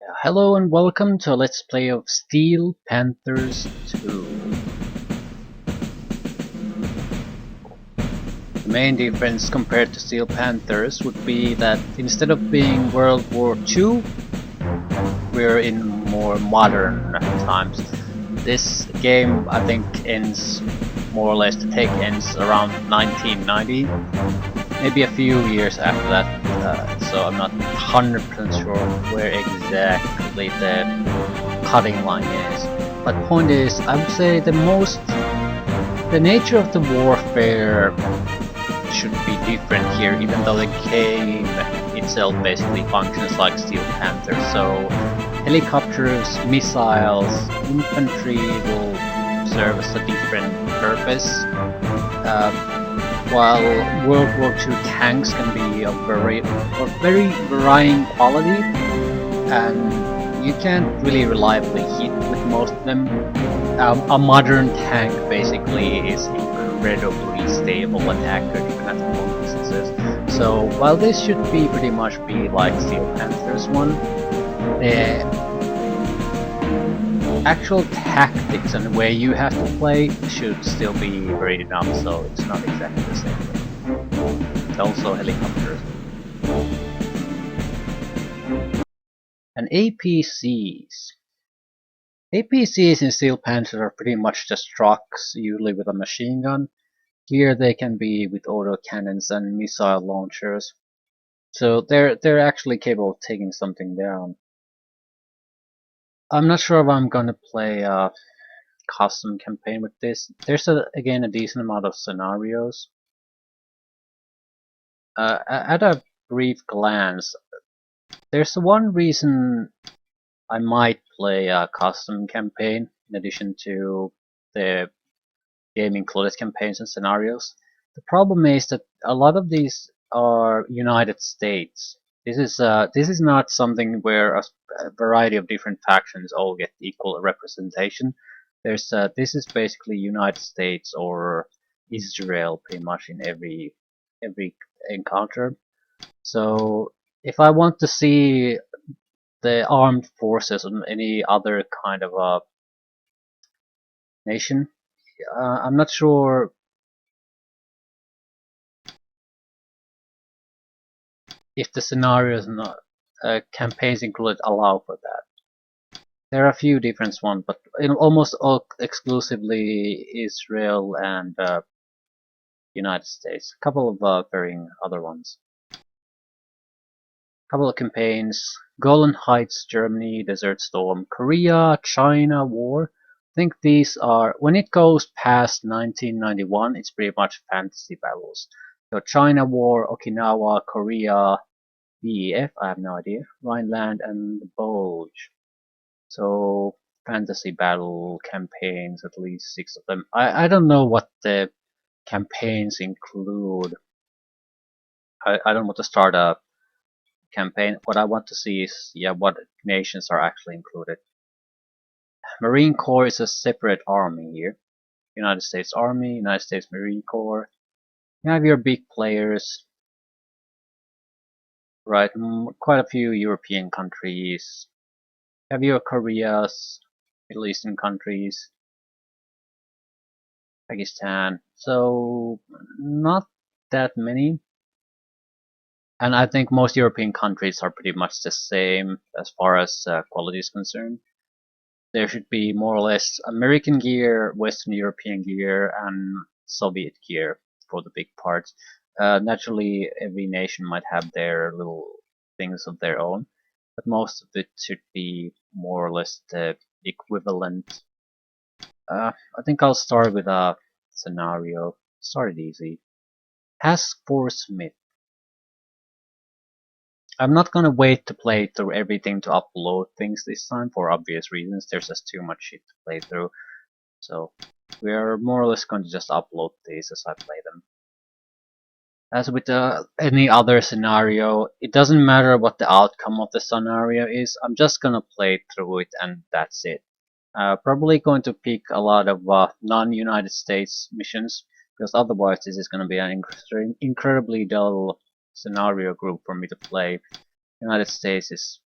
Hello and welcome to a Let's Play of Steel Panthers 2. The main difference compared to Steel Panthers would be that instead of being World War II, we're in more modern times. This game, I think, ends more or less, the take ends around 1990, maybe a few years after that, so I'm not 100% sure where exactly the cutting line is. But point is, I would say the nature of the warfare should be different here, even though the game itself basically functions like Steel Panther. So helicopters, missiles, infantry will serve as a different purpose. While World War II tanks can be of very varying quality, and you can't really reliably hit with most of them. A modern tank basically is incredibly stable and accurate even at long distances. So while this should be pretty much be like Steel Panther's one, the actual tactics and the way you have to play should still be very dumb, so it's not exactly the same thing. Also helicopters. And APCs. APCs in Steel Panther are pretty much just trucks, usually with a machine gun. Here they can be with autocannons and missile launchers. So they're actually capable of taking something down. I'm not sure if I'm gonna play a custom campaign with this. There's again a decent amount of scenarios. At a brief glance, there's one reason I might play a custom campaign in addition to the game included campaigns and scenarios. The problem is that a lot of these are United States. This is not something where a variety of different factions all get equal representation. This is basically United States or Israel pretty much in every encounter. So if I want to see the armed forces on any other kind of a nation, I'm not sure if the scenarios not campaigns included allow for that. There are a few different ones, but in almost all exclusively Israel and United States. A couple of varying other ones. Couple of campaigns: Golan Heights, Germany, Desert Storm, Korea, China War. I think these are, when it goes past 1991, it's pretty much fantasy battles. So China War, Okinawa, Korea, BEF, I have no idea, Rhineland, and the Bulge. So fantasy battle campaigns, at least 6 of them. I don't know what the campaigns include. I don't want to start a campaign. What I want to see is, yeah, what nations are actually included. Marine Corps is a separate army here. United States Army, United States Marine Corps. You have your big players, right? Quite a few European countries. You have your Koreas, Middle Eastern countries, Pakistan. So not that many. And I think most European countries are pretty much the same as far as quality is concerned. There should be more or less American gear, Western European gear, and Soviet gear for the big parts. Naturally, every nation might have their little things of their own, but most of it should be more or less the equivalent. I think I'll start with a scenario. Start it easy. Task Force Smith. I'm not gonna wait to play through everything to upload things this time for obvious reasons. There's just too much shit to play through. So we are more or less going to just upload these as I play them. As with any other scenario, it doesn't matter what the outcome of the scenario is. I'm just gonna play through it and that's it. Probably going to pick a lot of non-United States missions because otherwise this is going to be an incredibly dull scenario group for me to play. United States is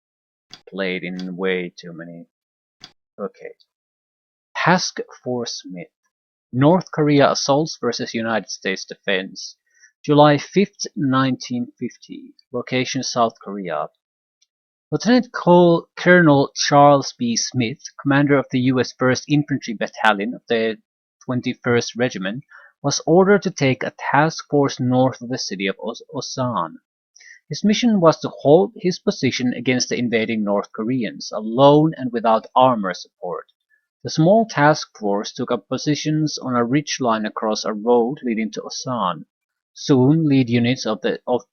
played in way too many. Okay. Task Force Smith. North Korea assaults versus United States defense. July 5th, 1950. Location South Korea. Lieutenant Colonel Charles B. Smith, commander of the U.S. 1st Infantry Battalion of the 21st Regiment, was ordered to take a task force north of the city of Osan. His mission was to hold his position against the invading North Koreans, alone and without armor support. The small task force took up positions on a ridgeline across a road leading to Osan. Soon, lead units of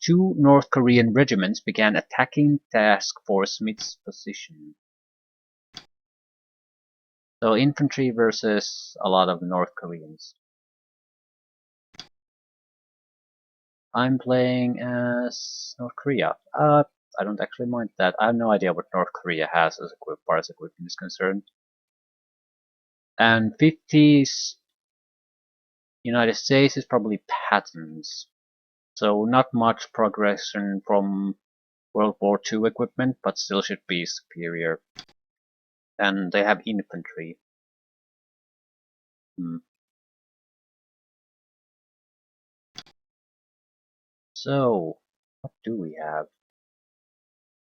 two North Korean regiments began attacking Task Force Smith's position. So infantry versus a lot of North Koreans. I'm playing as North Korea. I don't actually mind that. I have no idea what North Korea has as far as equipment is concerned. And 50s United States is probably patents. So not much progression from World War II equipment, but still should be superior. And they have infantry. So, what do we have?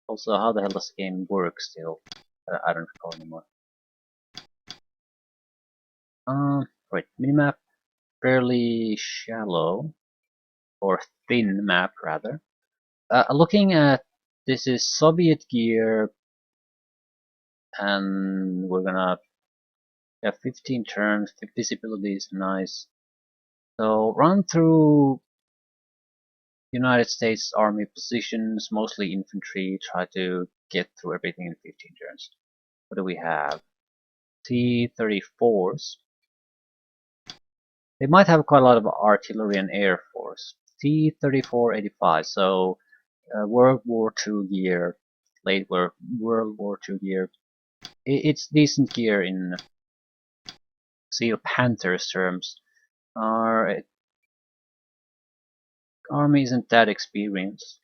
Also, how the hell does the game work still? I don't recall anymore. Right, minimap, fairly shallow, or thin map rather. Looking at this is Soviet gear, and we're gonna have 15 turns, visibility is nice. So run through United States Army positions, mostly infantry, try to get through everything in 15 turns. What do we have? T-34s. They might have quite a lot of artillery and air force. T-34-85, so World War II gear, late World War II gear. It's decent gear in SEAL Panthers terms. Our army isn't that experienced.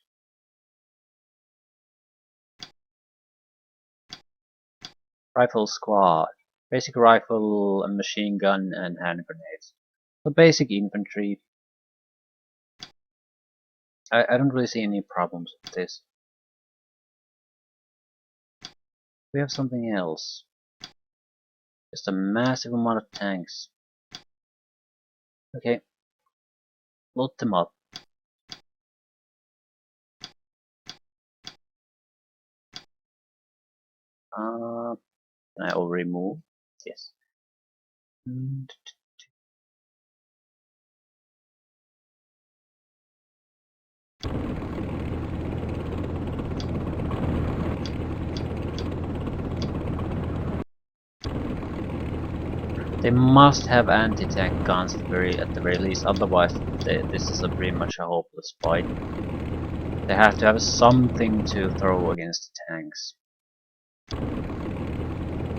Rifle squad. Basic rifle, a machine gun, and hand grenades. So basic infantry. I don't really see any problems with this. We have something else. Just a massive amount of tanks. Okay. Load them up. Can I already move? Yes. They must have anti-tank guns at the very least, otherwise this is pretty much a hopeless fight. They have to have something to throw against the tanks.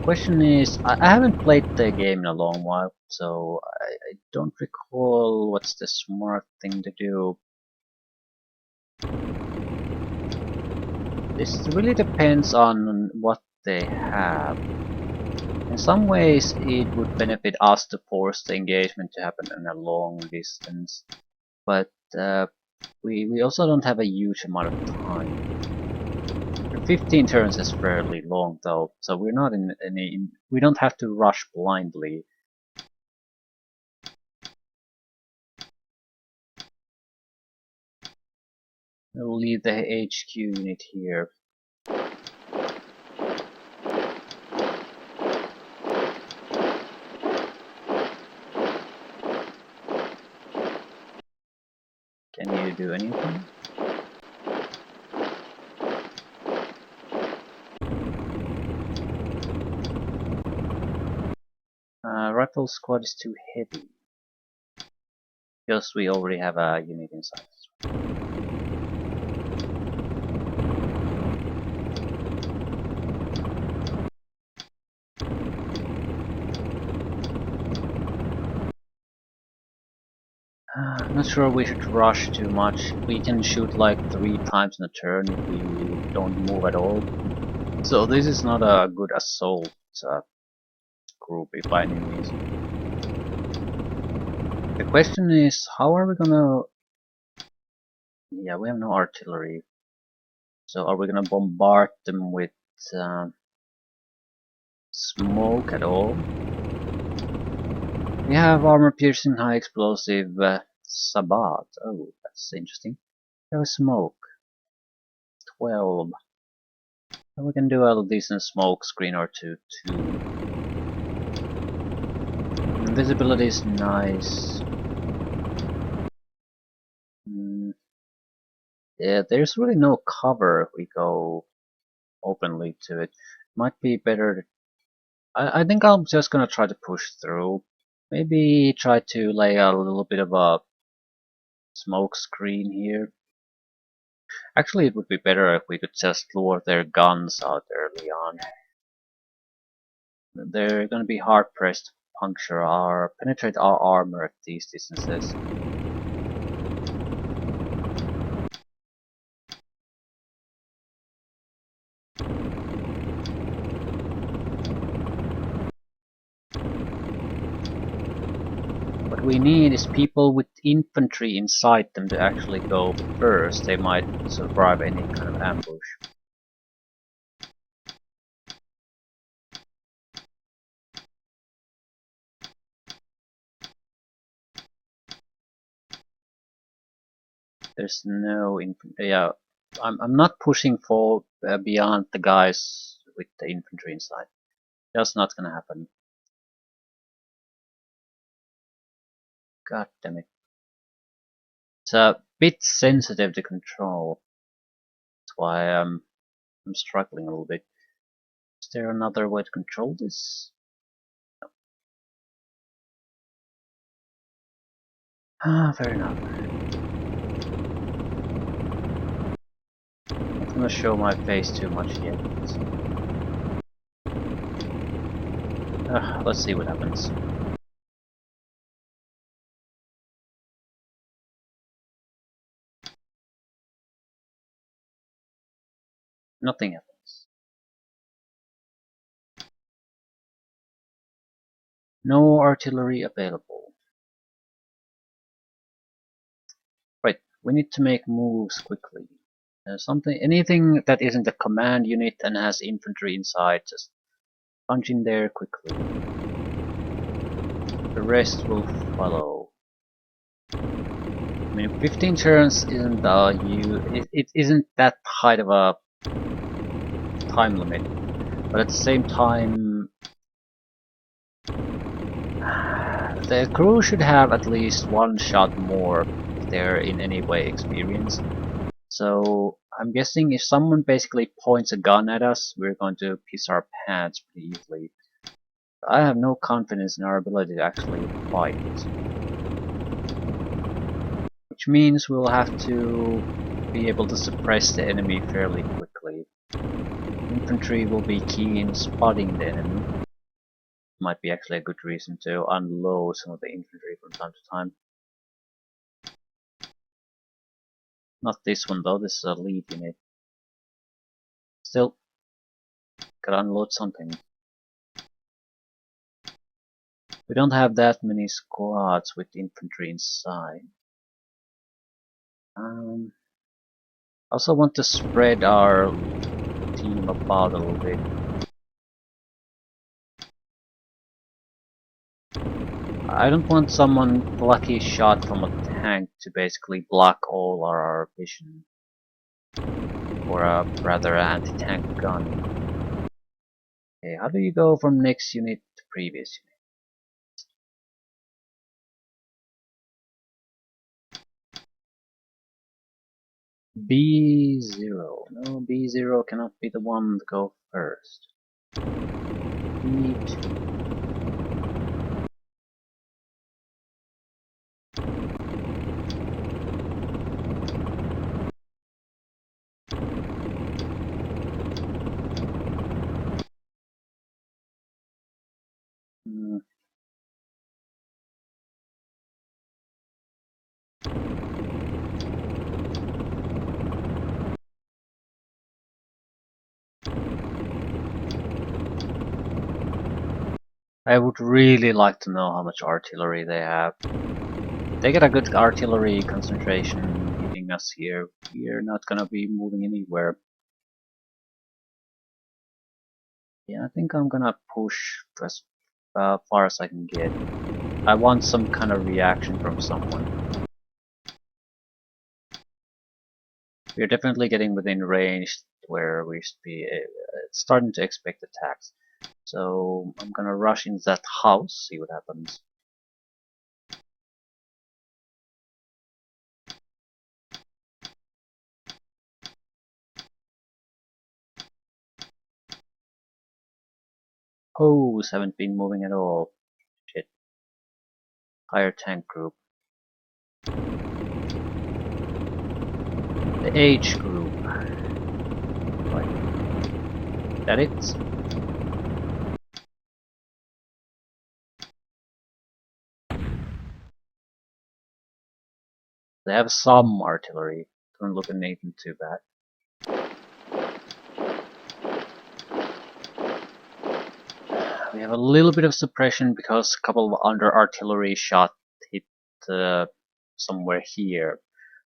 Question is, I haven't played the game in a long while, so I don't recall what's the smart thing to do. This really depends on what they have. In some ways, it would benefit us to force the engagement to happen in a long distance, but we also don't have a huge amount of time. 15 turns is fairly long though, so we're not in any. We don't have to rush blindly. We'll leave the HQ unit here. Can you do anything? Rifle squad is too heavy. Because we already have a unit inside. I'm not sure we should rush too much. We can shoot like 3 times in a turn if we don't move at all. So this is not a good assault group by any means. The question is, how are we gonna... Yeah, we have no artillery. So are we gonna bombard them with smoke at all? We have armor-piercing, high explosive Sabat. Oh, that's interesting. We have smoke. 12. And we can do a decent smoke screen or two too. Invisibility is nice. Yeah, there's really no cover if we go openly to it. Might be better. I think I'm just gonna try to push through. Maybe try to lay out a little bit of a smoke screen here. Actually, it would be better if we could just lure their guns out early on. They're gonna be hard pressed to penetrate our armor at these distances. What we need is people with infantry inside them to actually go first. They might survive any kind of ambush. There's no infantry. Yeah, I'm not pushing for beyond the guys with the infantry inside. That's not gonna happen. God damn it. It's a bit sensitive to control. That's why I'm struggling a little bit. Is there another way to control this? No. Ah, fair enough. Not gonna show my face too much yet. Let's see what happens. Nothing happens. No artillery available. Right, we need to make moves quickly. Anything that isn't a command unit and has infantry inside, just punch in there quickly. The rest will follow. I mean, 15 turns isn't it isn't that high of a time limit, but at the same time, the crew should have at least one shot more if they're in any way experienced. So I'm guessing if someone basically points a gun at us, we're going to piss our pants pretty easily. I have no confidence in our ability to actually fight. Which means we'll have to be able to suppress the enemy fairly quickly. Infantry will be key in spotting the enemy. Might be actually a good reason to unload some of the infantry from time to time. Not this one though, this is a lead unit. Still, gotta unload something. We don't have that many squads with infantry inside. I also want to spread our team about a little bit. I don't want someone lucky shot from a tank to basically block all our vision. Or a rather anti-tank gun. Okay, how do you go from next unit to previous unit? B0. No, B0 cannot be the one to go first. B2. I would really like to know how much artillery they have. They get a good artillery concentration hitting us here. We're not gonna be moving anywhere. Yeah, I think I'm gonna push as far as I can get. I want some kind of reaction from someone. We're definitely getting within range where we should be starting to expect attacks. So I'm gonna rush into that house, see what happens. Hoes haven't been moving at all. Shit. Higher tank group. The H group. Like, that it? They have some artillery. Don't look at anything too bad. We have a little bit of suppression because a couple of under artillery shot hit somewhere here.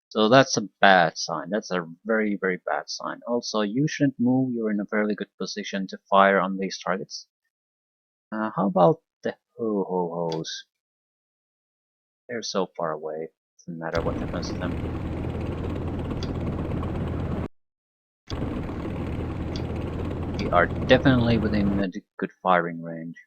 So that's a bad sign. That's a very, very bad sign. Also, you shouldn't move. You're in a fairly good position to fire on these targets. How about the ho-ho-hos? They're so far away. Doesn't matter what happens to them. We are definitely within a good firing range.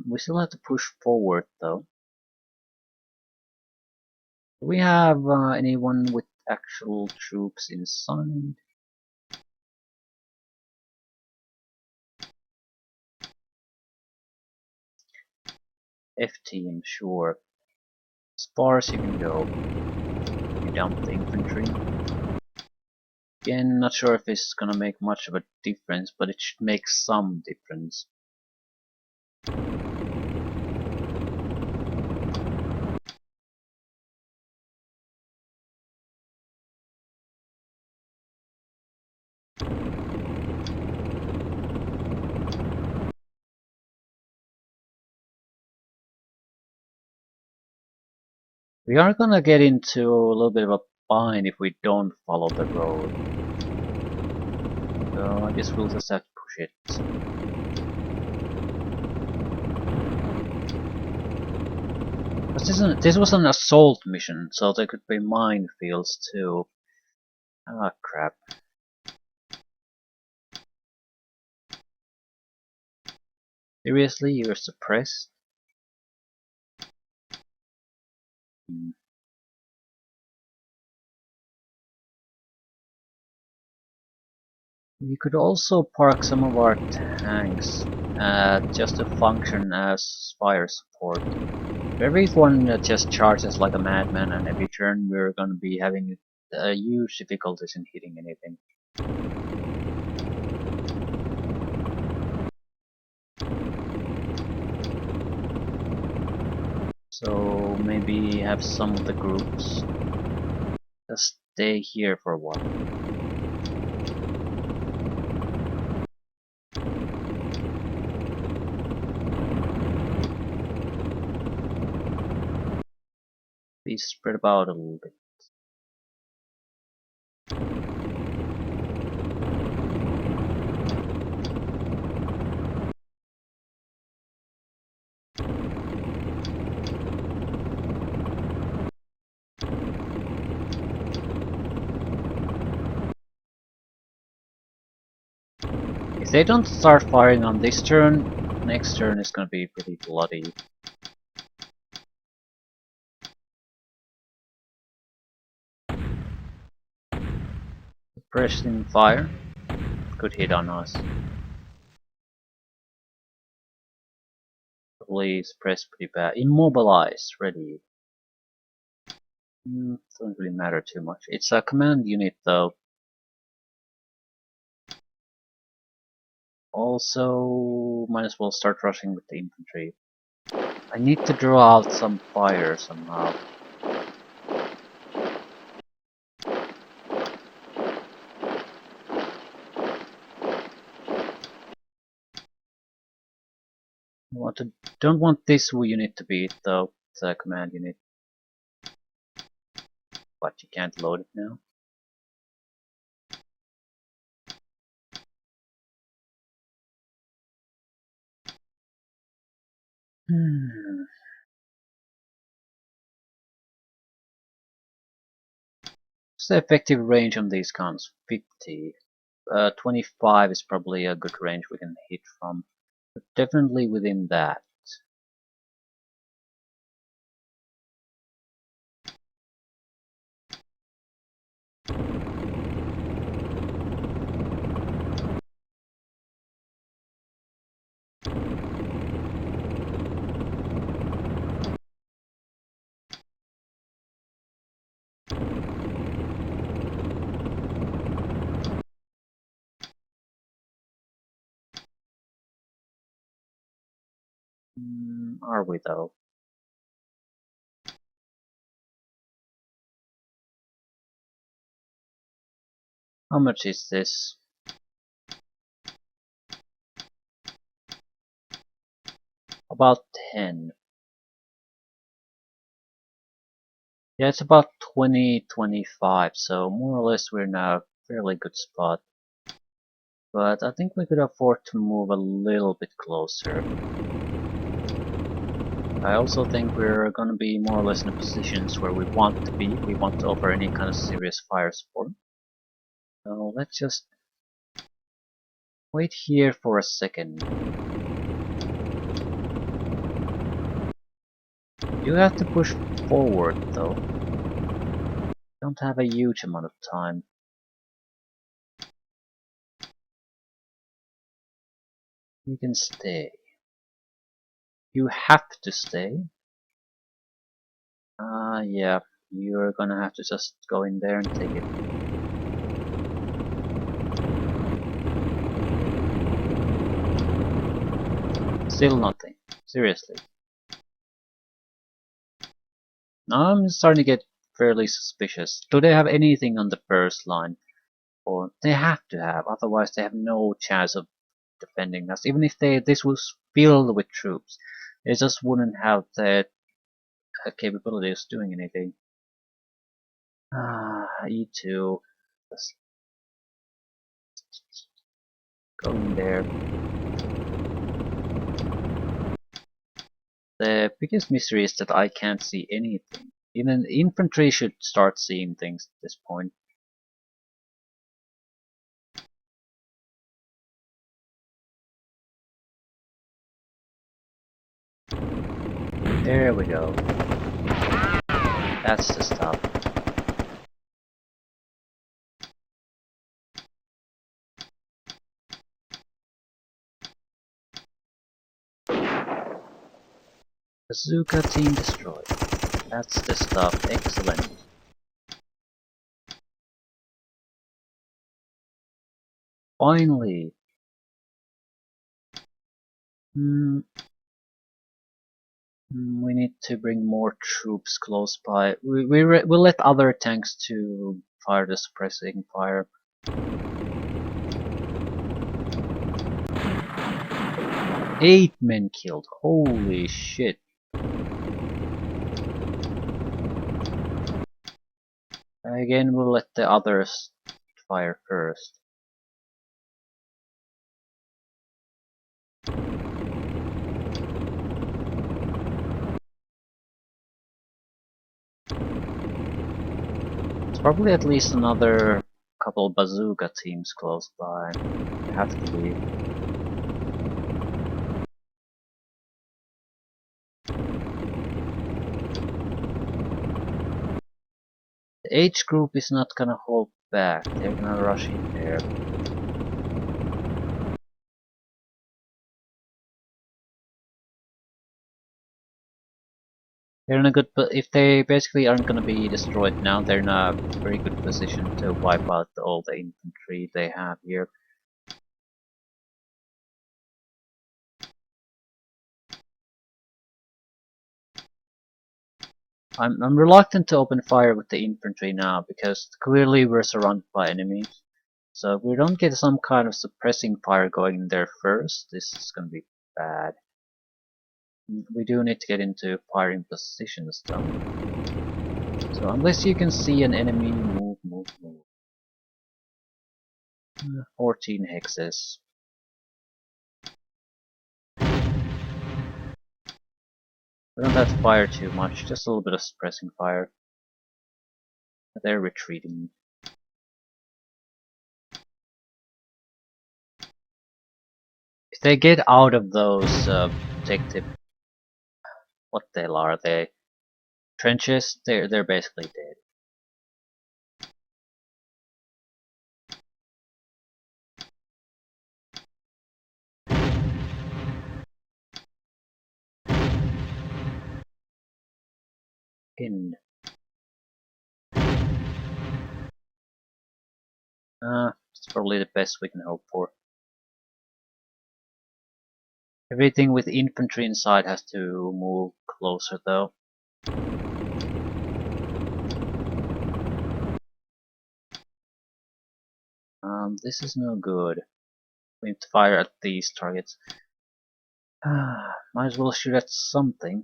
We still have to push forward though. Do we have anyone with actual troops inside? F-team, sure. As far as you can go. You dump the infantry. Again, not sure if it's gonna make much of a difference, but it should make some difference. We are gonna get into a little bit of a bind if we don't follow the road. So I guess we'll just have to push it. But this was an assault mission, so there could be minefields too. Ah, crap. Seriously, you're suppressed? We could also park some of our tanks just to function as fire support. If everyone just charges like a madman and every turn we're gonna be having huge difficulties in hitting anything. So maybe have some of the groups just stay here for a while. Be spread about a little bit. If they don't start firing on this turn, next turn is gonna be pretty bloody. Suppressing fire. Good hit on us. Please press pretty bad. Immobilize. Ready. Doesn't really matter too much. It's a command unit though. Also, might as well start rushing with the infantry. I need to draw out some fire somehow. Don't want this unit to be it though. It's a command unit, but you can't load it now. What's the effective range on these guns? 50. 25 is probably a good range we can hit from. But definitely within that. Are we though? How much is this? About 10. Yeah, it's about 20, 25, so more or less we're in a fairly good spot. But I think we could afford to move a little bit closer. I also think we're gonna be more or less in the positions where we want to be if we want to offer any kind of serious fire support. So let's just wait here for a second. You have to push forward though. Don't have a huge amount of time. You can stay. You have to stay. Yeah, you're gonna have to just go in there and take it. Still nothing. Seriously. Now I'm starting to get fairly suspicious. Do they have anything on the first line? Or they have to have, otherwise they have no chance of defending us. Even if this was filled with troops, they just wouldn't have the capability of doing anything. E2. Just go in there. The biggest mystery is that I can't see anything. Even infantry should start seeing things at this point. There we go. That's the stuff. Bazooka team destroyed. That's the stuff. Excellent. Finally. We need to bring more troops close by. We'll let other tanks to fire the suppressing fire. 8 men killed. Holy shit. Again, we'll let the others fire first. It's probably at least another couple bazooka teams close by. They have to be. The H group is not gonna hold back. They're gonna rush in there. They're in a good, but if they basically aren't going to be destroyed now, they're in a very good position to wipe out all the infantry they have here. I'm reluctant to open fire with the infantry now because clearly we're surrounded by enemies. So if we don't get some kind of suppressing fire going in there first, this is gonna be bad. We do need to get into firing positions though. So unless you can see an enemy, move, move, move. 14 hexes. We don't have to fire too much, just a little bit of suppressing fire. They're retreating. If they get out of those protective, what the hell are they? Trenches, they're basically dead. In. It's probably the best we can hope for. Everything with infantry inside has to move closer though. This is no good. We need to fire at these targets. Might as well shoot at something.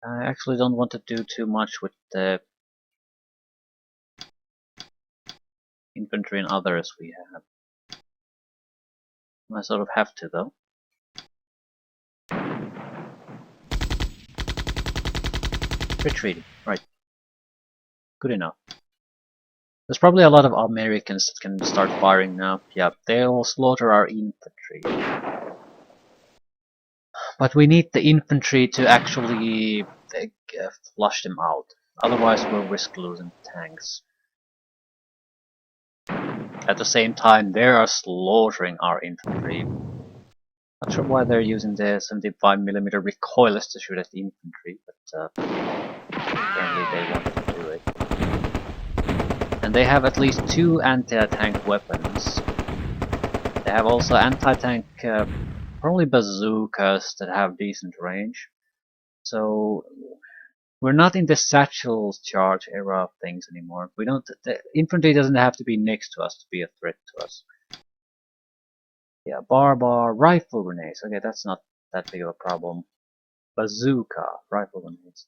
I actually don't want to do too much with the infantry and others we have. I sort of have to though. Retreating, right. Good enough. There's probably a lot of Americans that can start firing now. Yeah, they'll slaughter our infantry. But we need the infantry to actually flush them out. Otherwise we'll risk losing tanks. At the same time, they are slaughtering our infantry. Not sure why they're using the 75mm recoilless to shoot at the infantry, but apparently they want to do it. And they have at least 2 anti-tank weapons. They have also anti-tank, probably bazookas that have decent range. So we're not in the satchel charge era of things anymore. We don't. The infantry doesn't have to be next to us to be a threat to us. Yeah, barbar, rifle grenades. Okay, that's not that big of a problem. Bazooka, rifle grenades.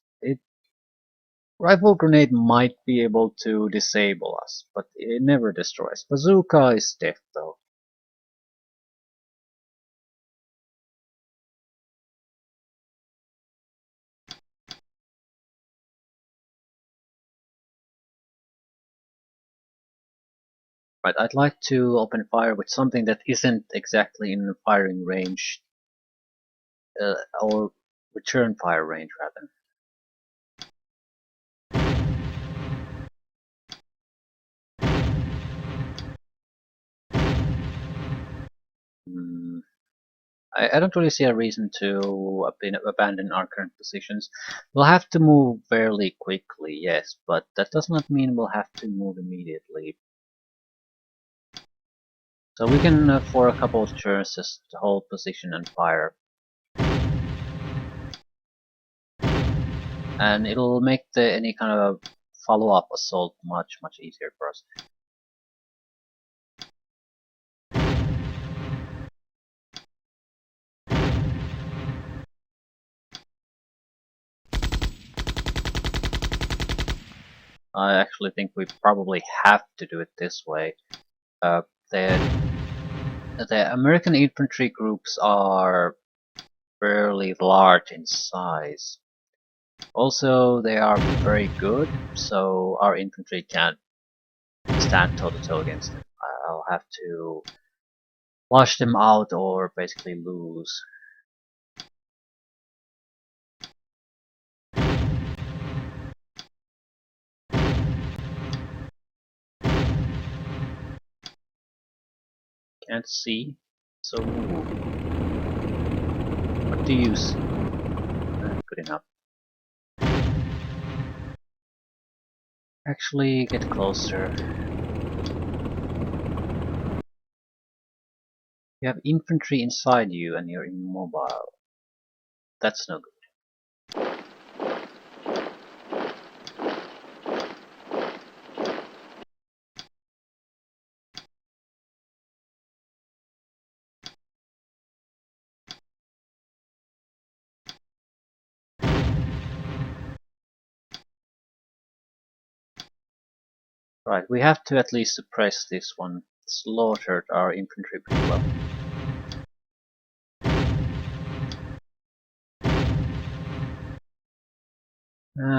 Rifle grenade might be able to disable us, but it never destroys. Bazooka is death though. Right, I'd like to open fire with something that isn't exactly in firing range, or return fire range rather. Hmm. I don't really see a reason to abandon our current positions. We'll have to move fairly quickly, yes, but that does not mean we'll have to move immediately. So we can, for a couple of turns, just hold position and fire. And it'll make any kind of follow-up assault much easier for us. I actually think we probably have to do it this way. Uh, the American infantry groups are fairly large in size. Also, they are very good, so our infantry can't stand toe-to-toe against them. I'll have to flush them out or basically lose. Can't see, so what do you see? Good enough. Actually, get closer. You have infantry inside you and you're immobile. That's no good. Right, we have to at least suppress this one. Slaughtered our infantry pretty well.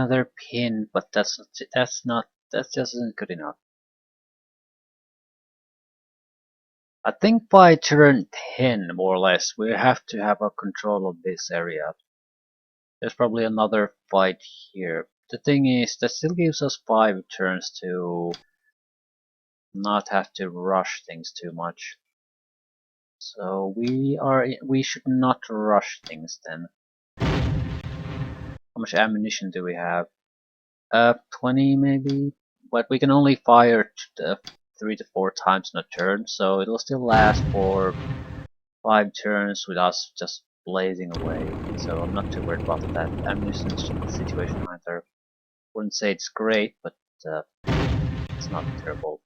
They're pinned, but that just isn't good enough. I think by turn 10, more or less, we have to have a control of this area. There's probably another fight here. The thing is, that still gives us 5 turns to not have to rush things too much. So we should not rush things then. How much ammunition do we have? 20 maybe? But we can only fire 3 to 4 times in a turn, so it'll still last for 5 turns with us just blazing away. So I'm not too worried about that ammunition situation either. Wouldn't say it's great, but it's not terrible.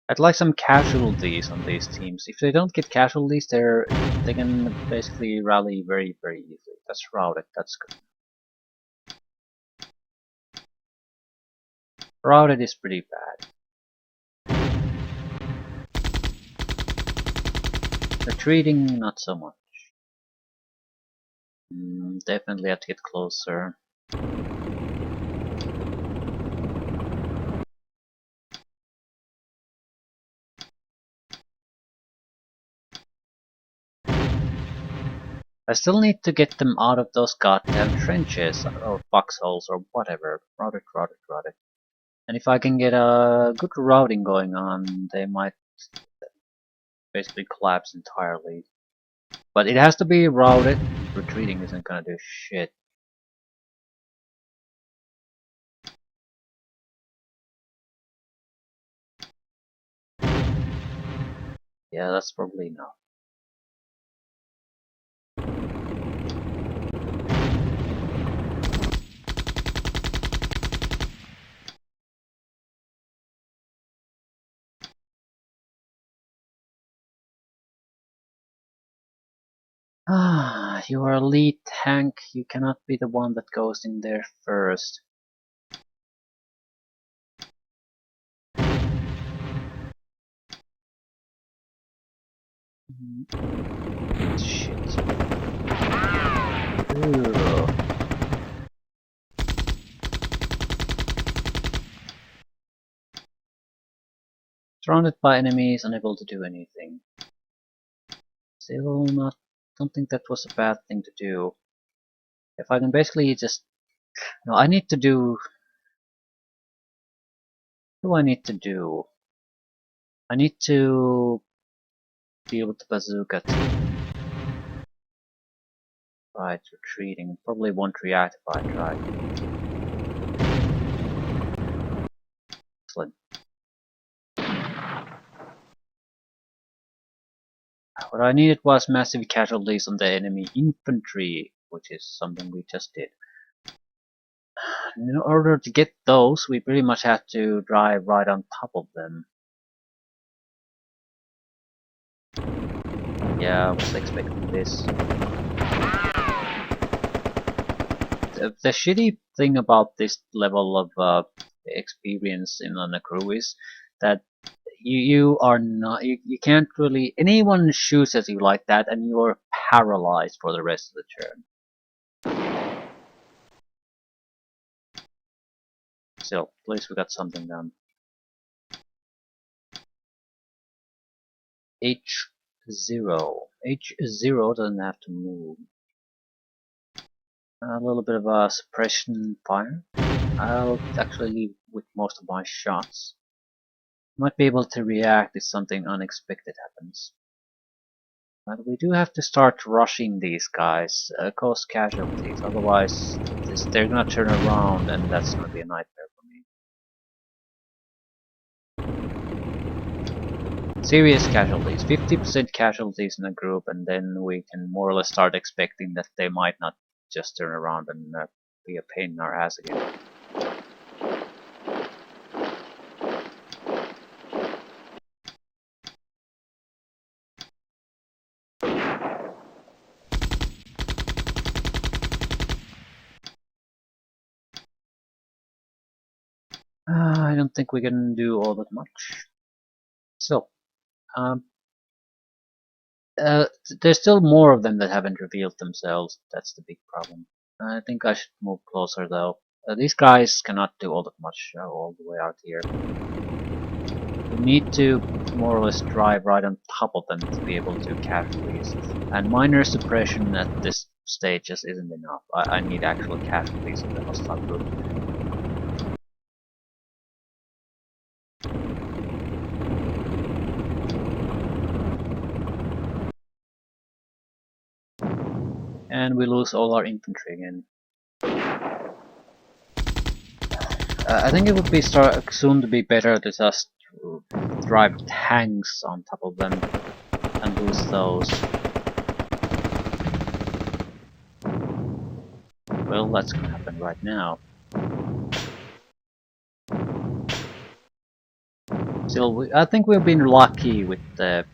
I'd like some casualties on these teams. If they don't get casualties, they can basically rally very, very easily. That's routed. That's good. Routed is pretty bad. Retreating, not so much. Definitely have to get closer. I still need to get them out of those goddamn trenches or foxholes or whatever. Route it. And if I can get a good routing going on, they might basically collapse entirely. But it has to be routed. Retreating isn't gonna do shit. Yeah, that's probably enough. Ah, you are a lead tank. You cannot be the one that goes in there first. Shit. Ugh. Surrounded by enemies, unable to do anything. Still not. Don't think that was a bad thing to do. If I can basically just. No, I need to do. What do I need to do? I need to deal with the bazooka team. Right, retreating. Probably won't react if I try. Excellent. What I needed was massive casualties on the enemy infantry, which is something we just did. In order to get those, we pretty much have to drive right on top of them. Yeah, I was expecting this. The shitty thing about this level of experience on the crew is that you are not you can't really anyone shoots at you like that and you're paralyzed for the rest of the turn. Still, at least we got something done. H0. H0 doesn't have to move. A little bit of a suppression fire. I'll actually leave with most of my shots. Might be able to react if something unexpected happens. But we do have to start rushing these guys, cause casualties, otherwise they're gonna turn around and that's gonna be a nightmare for me. Serious casualties, 50% casualties in a group, and then we can more or less start expecting that they might not just turn around and be a pain in our ass again. I don't think we can do all that much. So, um, uh, there's still more of them that haven't revealed themselves. That's the big problem. I think I should move closer though. These guys cannot do all that much all the way out here. You need to more or less drive right on top of them to be able to casualties. And minor suppression at this stage just isn't enough. I need actual casualties in the hostile group. And we lose all our infantry again. I think it would be soon to be better to just drive tanks on top of them and lose those. Well, that's gonna happen right now. Still, I think we've been lucky with the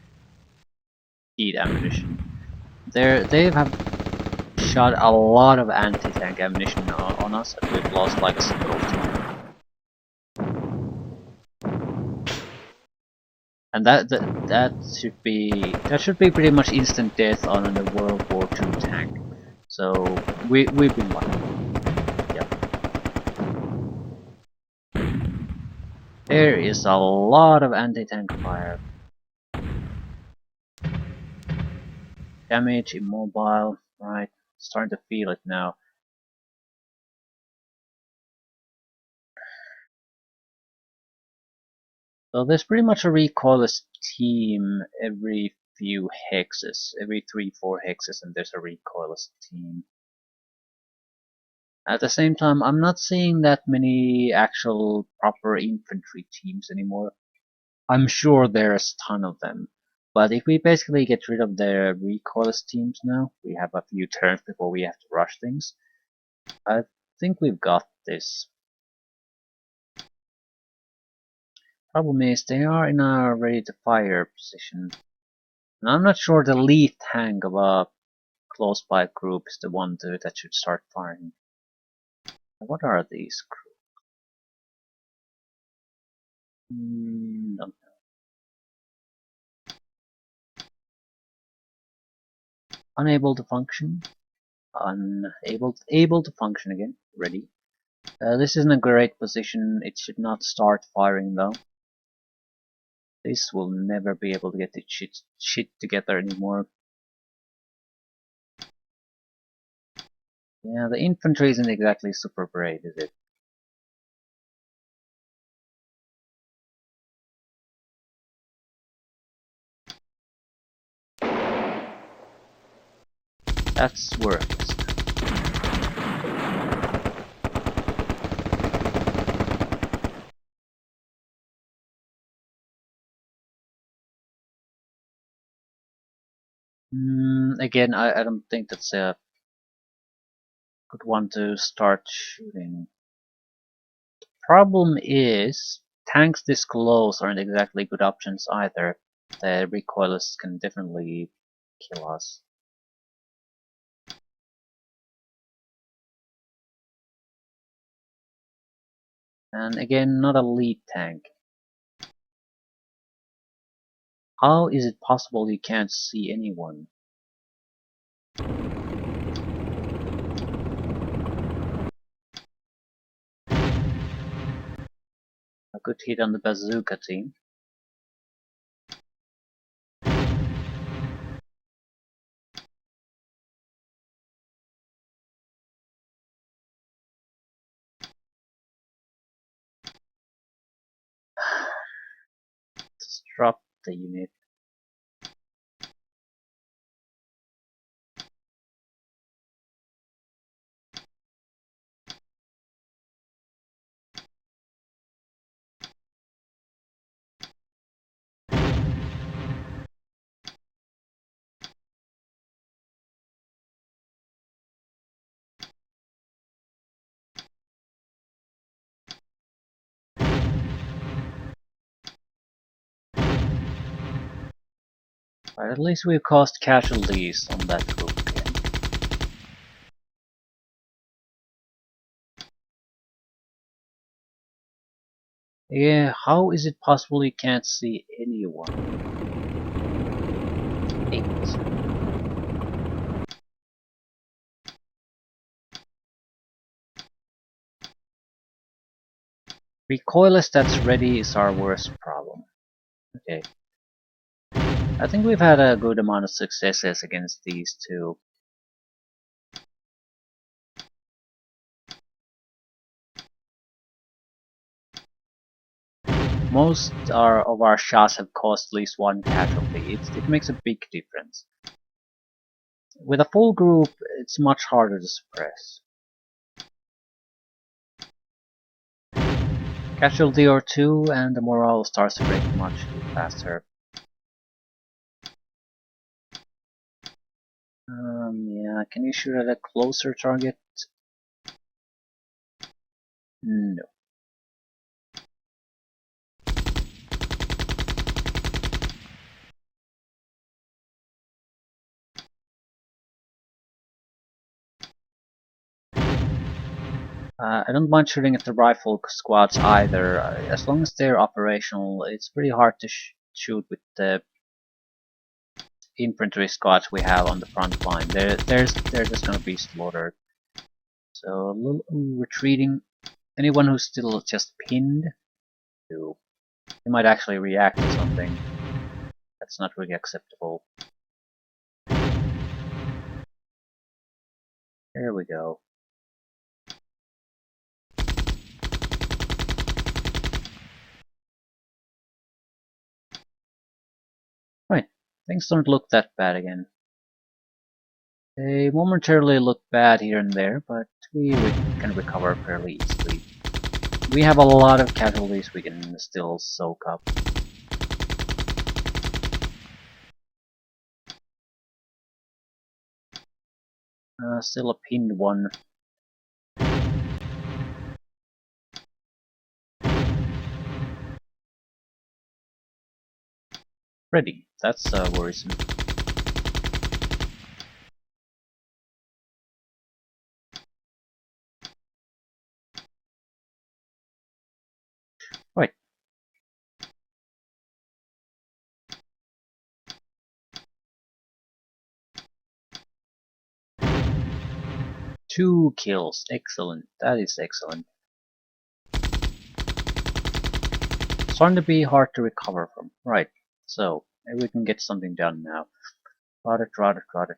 heat ammunition. They have shot a lot of anti-tank ammunition on us, and we've lost like a single team. And that should be pretty much instant death on a World War II tank. So we've been lucky. Yep. There is a lot of anti-tank fire. Damage, immobile, right? Starting to feel it now. So there's pretty much a recoilless team every few hexes, every 3-4 hexes, and there's a recoilless team. At the same time, I'm not seeing that many actual proper infantry teams anymore. I'm sure there's a ton of them. But if we basically get rid of the recoilless teams now, we have a few turns before we have to rush things. I think we've got this. Problem is, they are in a ready to fire position. And I'm not sure the lead tank of a close by group is the one that should start firing. What are these crew? Don't know. Unable to function. Able to function again. Ready. This isn't a great position. It should not start firing though. This will never be able to get its shit together anymore. Yeah, the infantry isn't exactly super brave, is it? That's worthless. Again, I don't think that's a good one to start shooting. Problem is, tanks this close aren't exactly good options either. The recoilless can definitely kill us. And again, not a lead tank. How is it possible you can't see anyone? A good hit on the bazooka team. Let's drop the unit. But at least we've caused casualties on that group again. Yeah, how is it possible you can't see anyone? 8. Recoilless that's ready is our worst problem. Okay. I think we've had a good amount of successes against these two. Most of our shots have caused at least one casualty. It makes a big difference. With a full group, it's much harder to suppress. Casualty or two and the morale starts to break much faster. Yeah, can you shoot at a closer target? No. I don't mind shooting at the rifle squads either. As long as they're operational, it's pretty hard to shoot with the infantry squads we have on the front line. They're just gonna be slaughtered. So, retreating. Anyone who's still just pinned, they might actually react to something. That's not really acceptable. There we go. Right, things don't look that bad again. They momentarily look bad here and there, but we can recover fairly easily. We have a lot of casualties we can still soak up. Still a pinned one. Ready. That's worrisome. Right. Two kills. Excellent. That is excellent. Starting to be hard to recover from. Right. So, maybe we can get something done now. Rotted,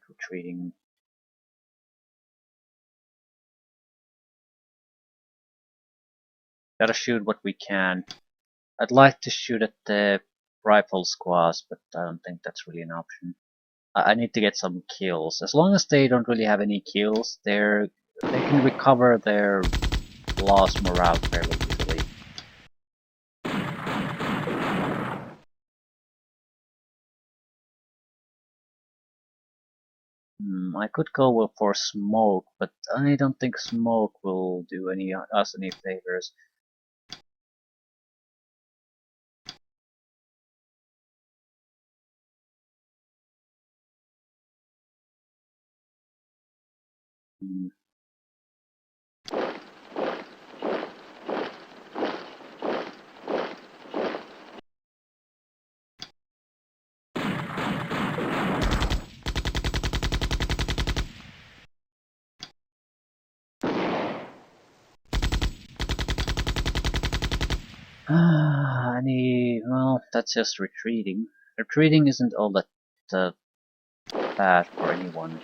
retreating. Gotta shoot what we can. I'd like to shoot at the rifle squads, but I don't think that's really an option. I need to get some kills. As long as they don't really have any kills, they can recover their lost morale fairly easily. I could go for smoke, but I don't think smoke will do us any favors. Hmm. Well, that's just retreating. Retreating isn't all that bad for anyone.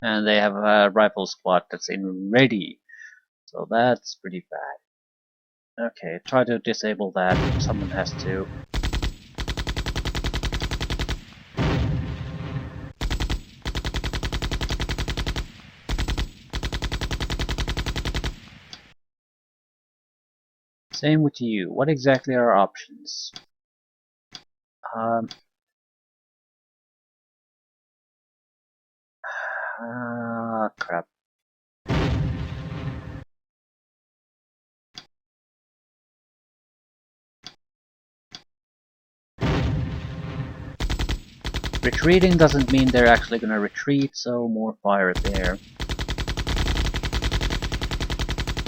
And they have a rifle squad that's in ready. So that's pretty bad. Okay, try to disable that. Someone has to. Same with you. What exactly are our options? Um, crap. Retreating doesn't mean they're actually gonna retreat, so more fire there.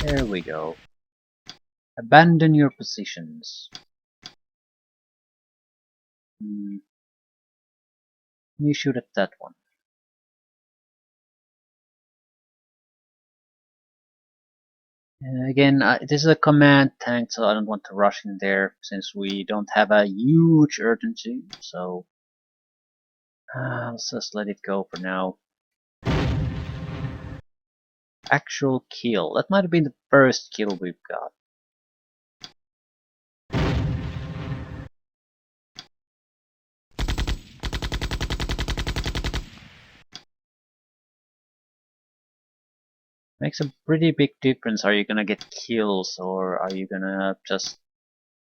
There we go. Abandon your positions. Hmm. You shoot at that one. Again, this is a command tank, so I don't want to rush in there since we don't have a huge urgency. So let's just let it go for now. Actual kill. That might have been the first kill we've got. Makes a pretty big difference. Are you gonna get kills or are you gonna just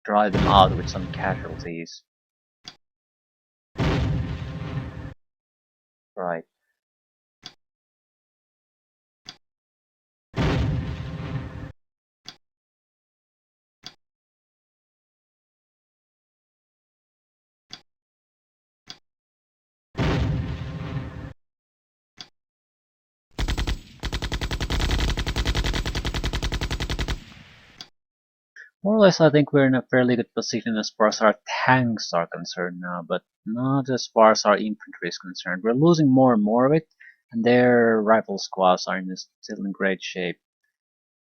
drive them out with some casualties? Right. More or less, I think we're in a fairly good position as far as our tanks are concerned now, but not as far as our infantry is concerned. We're losing more and more of it, and their rifle squads are still in great shape.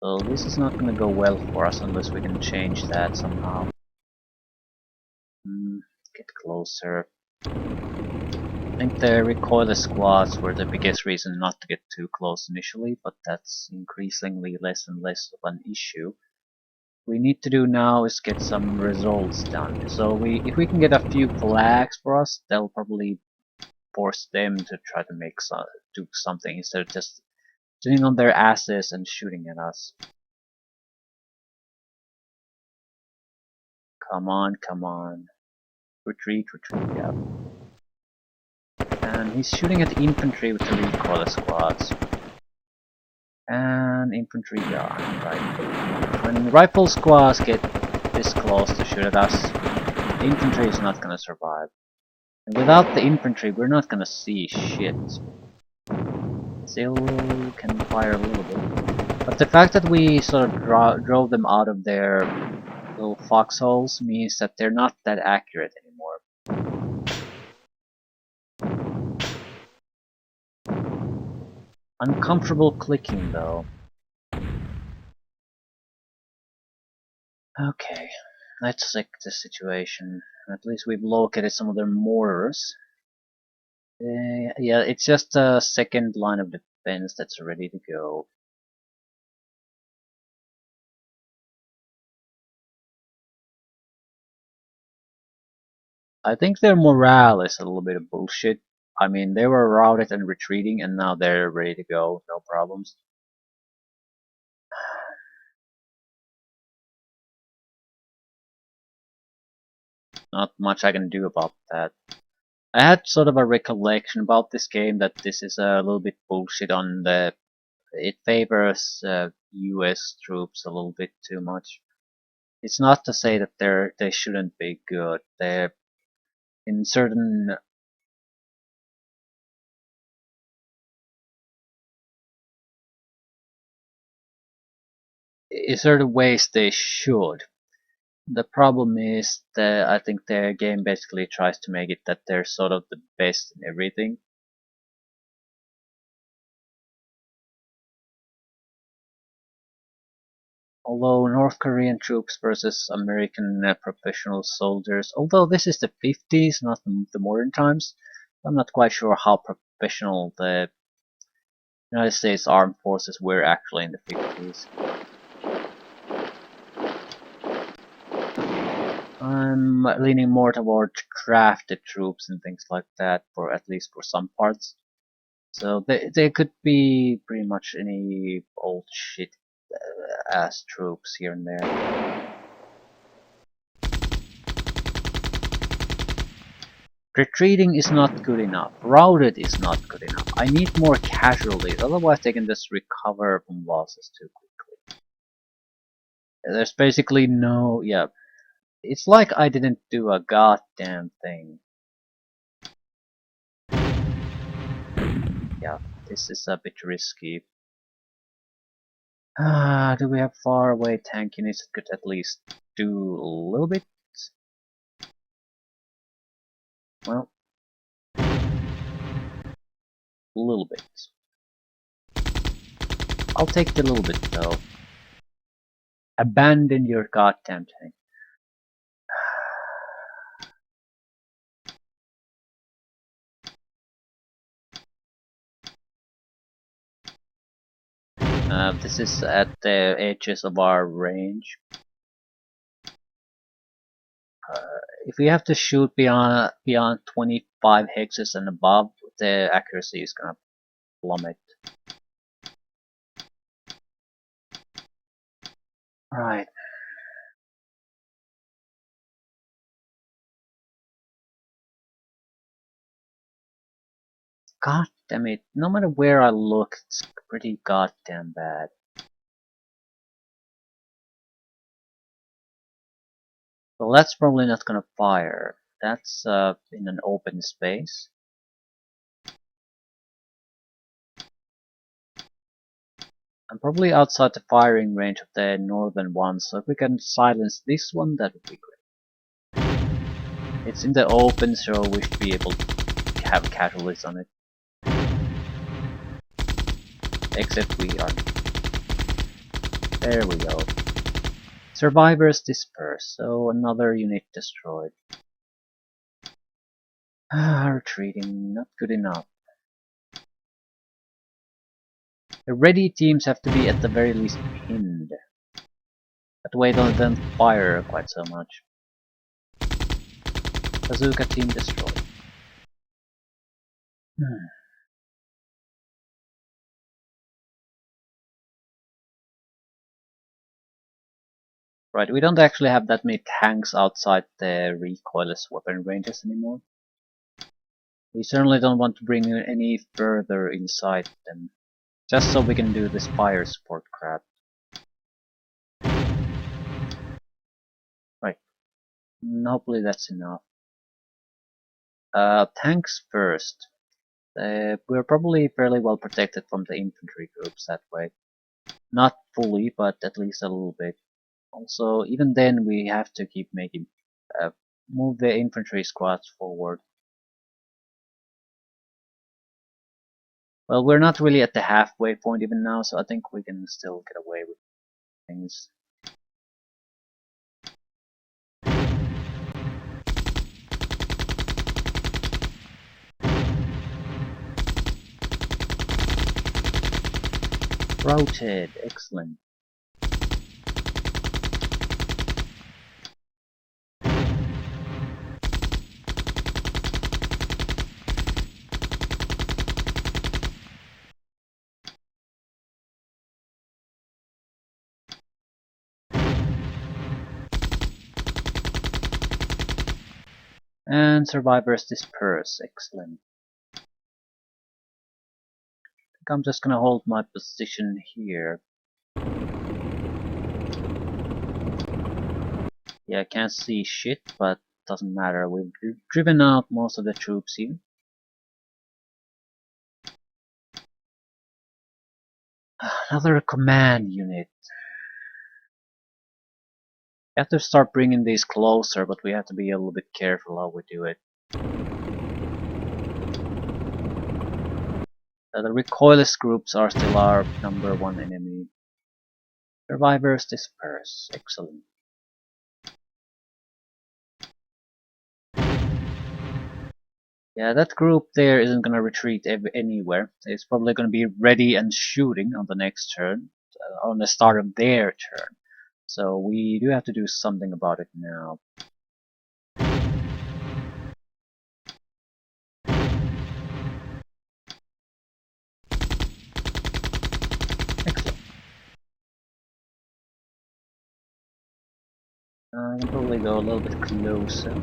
So this is not going to go well for us unless we can change that somehow. Get closer. I think the recoilless squads were the biggest reason not to get too close initially, but that's increasingly less and less of an issue. We need to do now is get some results done. So if we can get a few flags for us, that'll probably force them to try to do something instead of just sitting on their asses and shooting at us. Come on, come on. Retreat, retreat, yeah. And he's shooting at the infantry with the recoil squads. And infantry, yeah, right. When rifle squads get this close to shoot at us, the infantry is not gonna survive. And without the infantry, we're not gonna see shit. Still can fire a little bit. But the fact that we sort of drove them out of their little foxholes means that they're not that accurate anymore. Uncomfortable clicking though. Okay, let's check the situation. At least we've located some of their mortars. Yeah, it's just a second line of defense that's ready to go. I think their morale is a little bit of bullshit. I mean, they were routed and retreating, and now they're ready to go, no problems. Not much I can do about that. I had sort of a recollection about this game that this is a little bit bullshit on the. It favors US troops a little bit too much. It's not to say that they shouldn't be good. They're in certain ways they should. The problem is that I think their game basically tries to make it that they're sort of the best in everything. Although North Korean troops versus American professional soldiers, although this is the 50s, not the modern times, I'm not quite sure how professional United States Armed Forces were actually in the 50s. I'm leaning more towards crafted troops and things like that, for at least for some parts. So they could be pretty much any old shit ass troops here and there. Retreating is not good enough. Routed is not good enough. I need more casualties, otherwise they can just recover from losses too quickly. There's basically no... yeah. It's like I didn't do a goddamn thing. Yeah, this is a bit risky. Do we have far away tank units that could at least do a little bit? Well, a little bit. I'll take the little bit though. Abandon your goddamn tank. This is at the edges of our range. If we have to shoot beyond 25 hexes and above, the accuracy is gonna plummet. Right. God damn it. No matter where I look, it's pretty goddamn bad. Well, that's probably not gonna fire. That's in an open space. I'm probably outside the firing range of the northern one, so if we can silence this one, that would be great. It's in the open, so we should be able to have casualties on it. Except we aren't. There we go. Survivors disperse, so another unit destroyed. Retreating, not good enough. The ready teams have to be at the very least pinned. That way they don't fire quite so much. Bazooka team destroyed. Right, we don't actually have that many tanks outside the recoilless weapon ranges anymore. We certainly don't want to bring any further inside them, just so we can do this fire support crap. Right, hopefully that's enough. Tanks first. We're probably fairly well protected from the infantry groups that way. Not fully, but at least a little bit. Also, even then we have to keep making move the infantry squads forward. Well, we're not really at the halfway point even now, so I think we can still get away with things. Routed, excellent. And survivors disperse, excellent. I think I'm just gonna hold my position here. Yeah, I can't see shit, but doesn't matter. We've driven out most of the troops here. Another command unit. We have to start bringing these closer, but we have to be a little bit careful how we do it. The recoilless groups are still our #1 enemy. Survivors disperse. Excellent. Yeah, that group there isn't gonna retreat anywhere. It's probably gonna be ready and shooting on the next turn, on the start of their turn. So we do have to do something about it now. Excellent. I can probably go a little bit closer.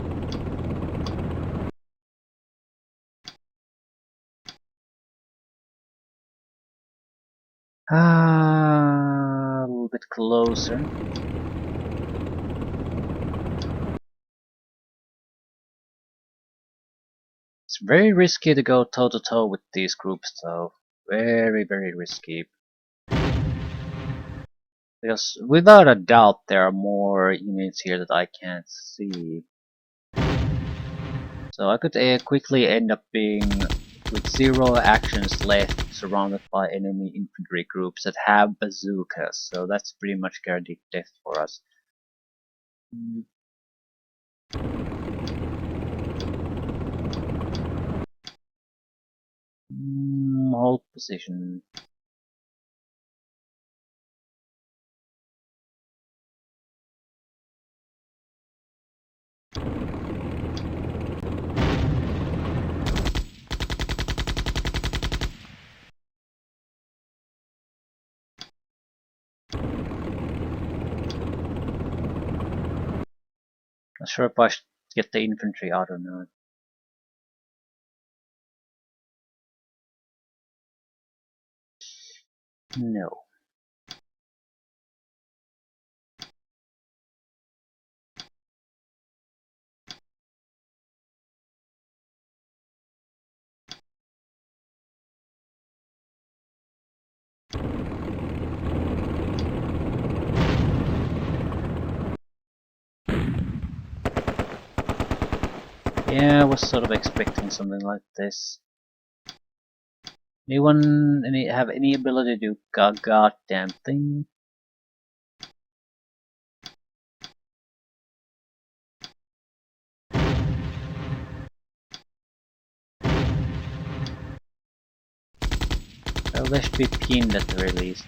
A little bit closer. It's very risky to go toe to toe with these groups though. Very, very risky. Because without a doubt there are more units here that I can't see. So I could quickly end up being with 0 actions left, surrounded by enemy infantry groups that have bazookas. So that's pretty much guaranteed death for us. Hold position. Not sure if I should get the infantry out or not. No. Yeah, I was sort of expecting something like this. Anyone have any ability to do goddamn thing? Well, they should be pinned at the very least.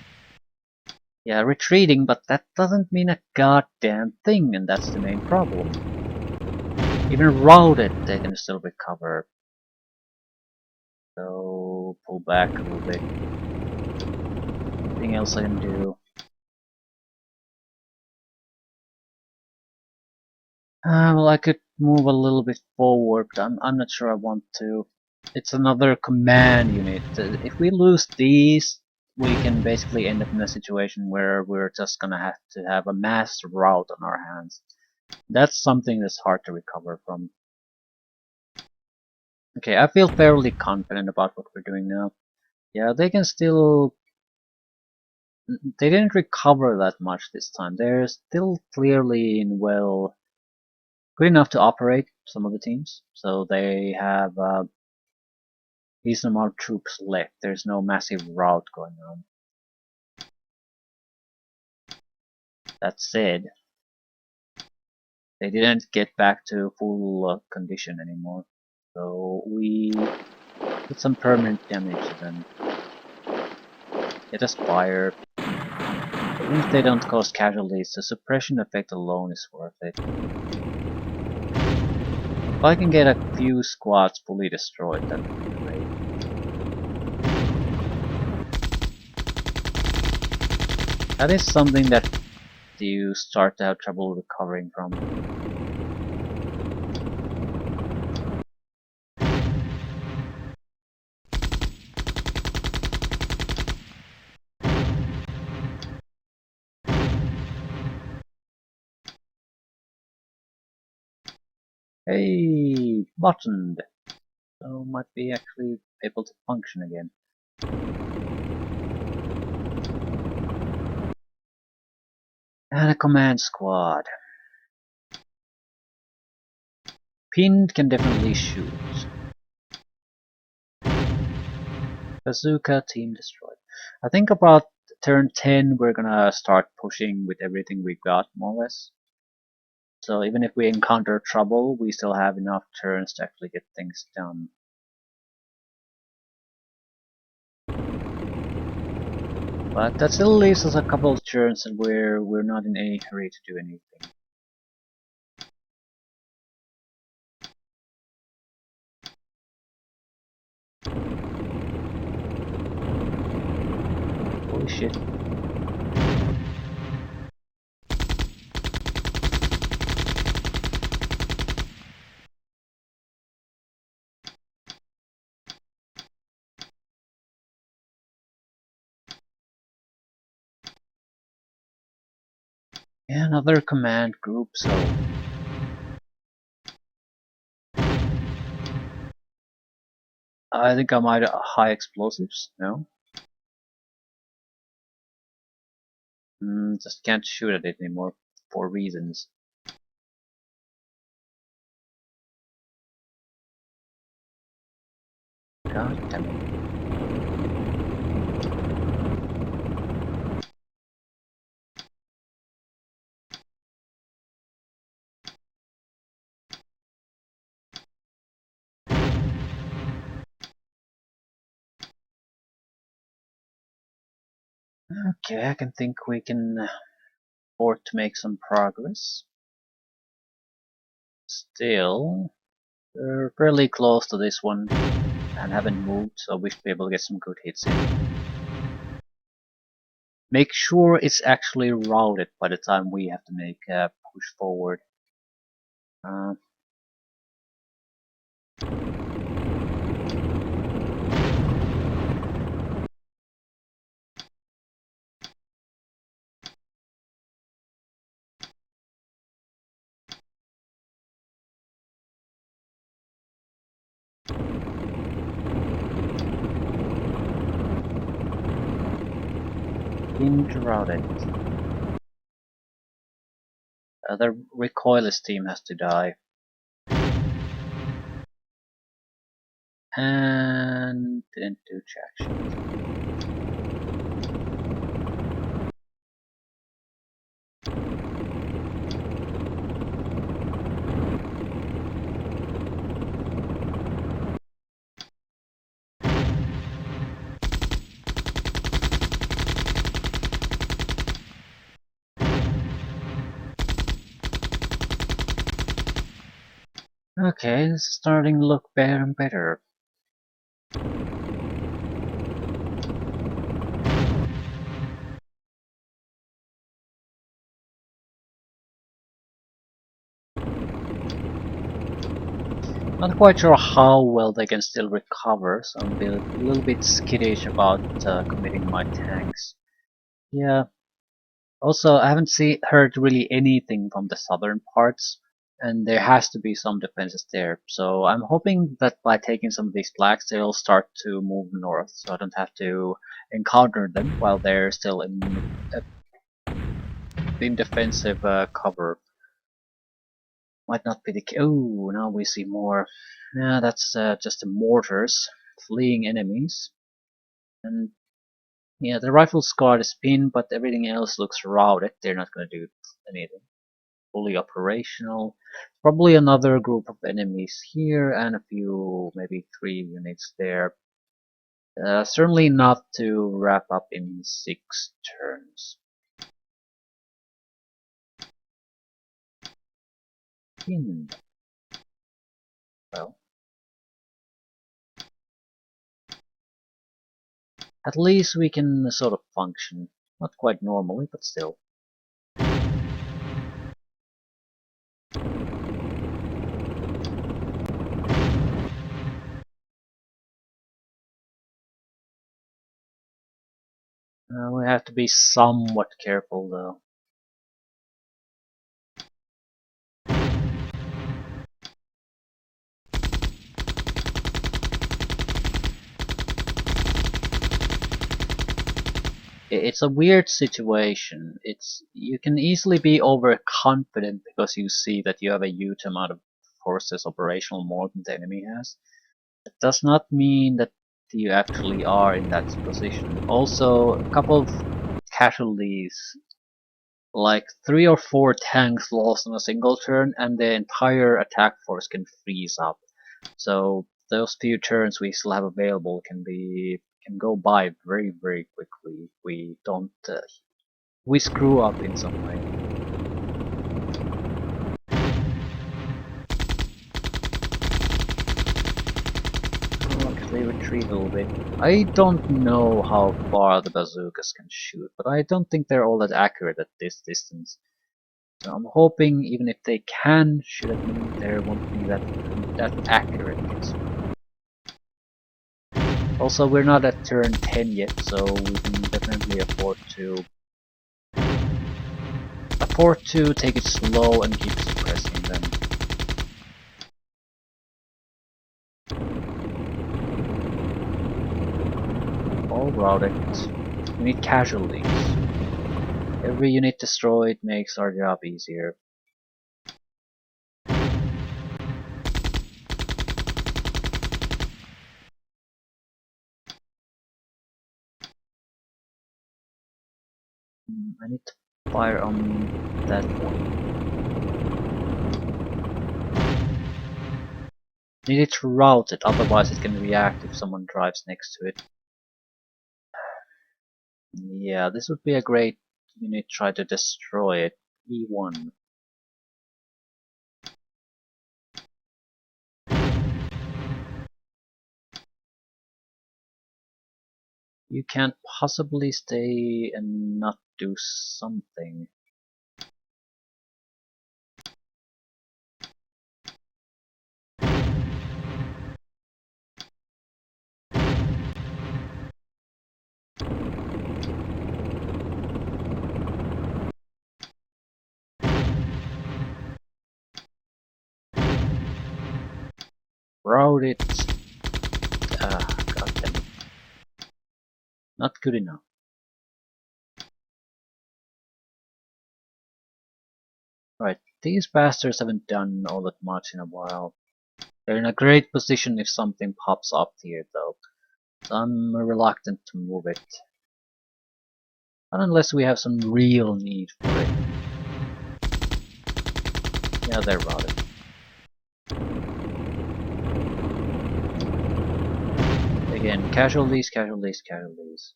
Yeah, retreating, but that doesn't mean a goddamn thing, and that's the main problem. Even routed, they can still recover. So, pull back a little bit. Anything else I can do? Well, I could move a little bit forward, but I'm not sure I want to. It's another command unit. If we lose these, we can basically end up in a situation where we're just gonna have to have a mass rout on our hands. That's something that's hard to recover from. Okay, I feel fairly confident about what we're doing now. Yeah, they can still... They didn't recover that much this time. They're still clearly in well... good enough to operate, some of the teams. So they have a decent amount of troops left. There's no massive rout going on. That said, they didn't get back to full condition anymore. So we put some permanent damage to them. Let us fire. Even if they don't cause casualties, the suppression effect alone is worth it. If I can get a few squads fully destroyed, that would be great. That is something that you start to have trouble recovering from. Hey, buttoned! So might be actually able to function again. And a command squad. Pinned can definitely shoot. Bazooka team destroyed. I think about turn 10 we're gonna start pushing with everything we got, more or less. So even if we encounter trouble, we still have enough turns to actually get things done. But that still leaves us a couple of turns and we're not in any hurry to do anything. Holy shit. Yeah, another command group, so I think I might high explosives, no? Just can't shoot at it anymore for reasons. God damn it. Okay, I can think we can afford to make some progress. Still, we're fairly close to this one and haven't moved, so we should be able to get some good hits in. Make sure it's actually routed by the time we have to make a push forward. Uh, Being routed. The recoilless team has to die. And didn't do traction. Okay, this is starting to look better and better. Not quite sure how well they can still recover, so I'm a little bit skittish about committing my tanks. Yeah. Also, I haven't heard really anything from the southern parts, and there has to be some defenses there. So I'm hoping that by taking some of these flags, they'll start to move north, so I don't have to encounter them while they're still in defensive cover. Might not be the case. Oh, now we see more. Yeah, that's just the mortars fleeing enemies. And yeah, the rifle's guard is pinned, but everything else looks routed. They're not going to do anything. Fully operational. Probably another group of enemies here and a few, maybe 3 units there. Certainly not to wrap up in 6 turns. Well, at least we can sort of function. Not quite normally, but still. We have to be somewhat careful though. It's a weird situation. You can easily be overconfident because you see that you have a huge amount of forces operational more than the enemy has. It does not mean that you actually are in that position. Also, a couple of casualties Like 3 or 4 tanks lost on a single turn, and the entire attack force can freeze up. So those few turns we still have available can go by very quickly. We don't we screw up in some way. Oh, actually retreat a little bit. I don't know how far the bazookas can shoot, but I don't think they're all that accurate at this distance. So I'm hoping even if they can shoot at me, they won't be that accurate. Also, we're not at turn 10 yet, so we can definitely afford to take it slow and keep suppressing them. All routed. We need casualties. Every unit destroyed makes our job easier. I need to fire on that one. Need it to route it, otherwise it can react if someone drives next to it. Yeah, this would be a great unit try to destroy it. E1. You can't possibly stay and not do something. Route it. God damn it. Not good enough. Right, these bastards haven't done all that much in a while. They're in a great position if something pops up here though. So I'm reluctant to move it. Not unless we have some real need for it. Yeah, they're routed. Again, casualties, casualties, casualties.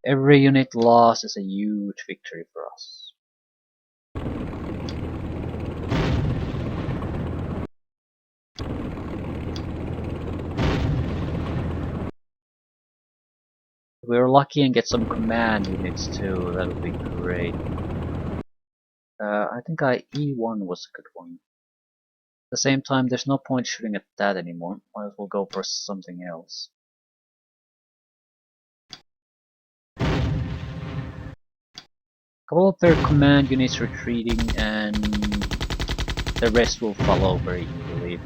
Every unit lost is a huge victory for us. If we're lucky and get some command units too, that would be great. I think E1 was a good one. At the same time, there's no point shooting at that anymore. Might as well go for something else. Couple of their command units retreating, and the rest will follow very easily.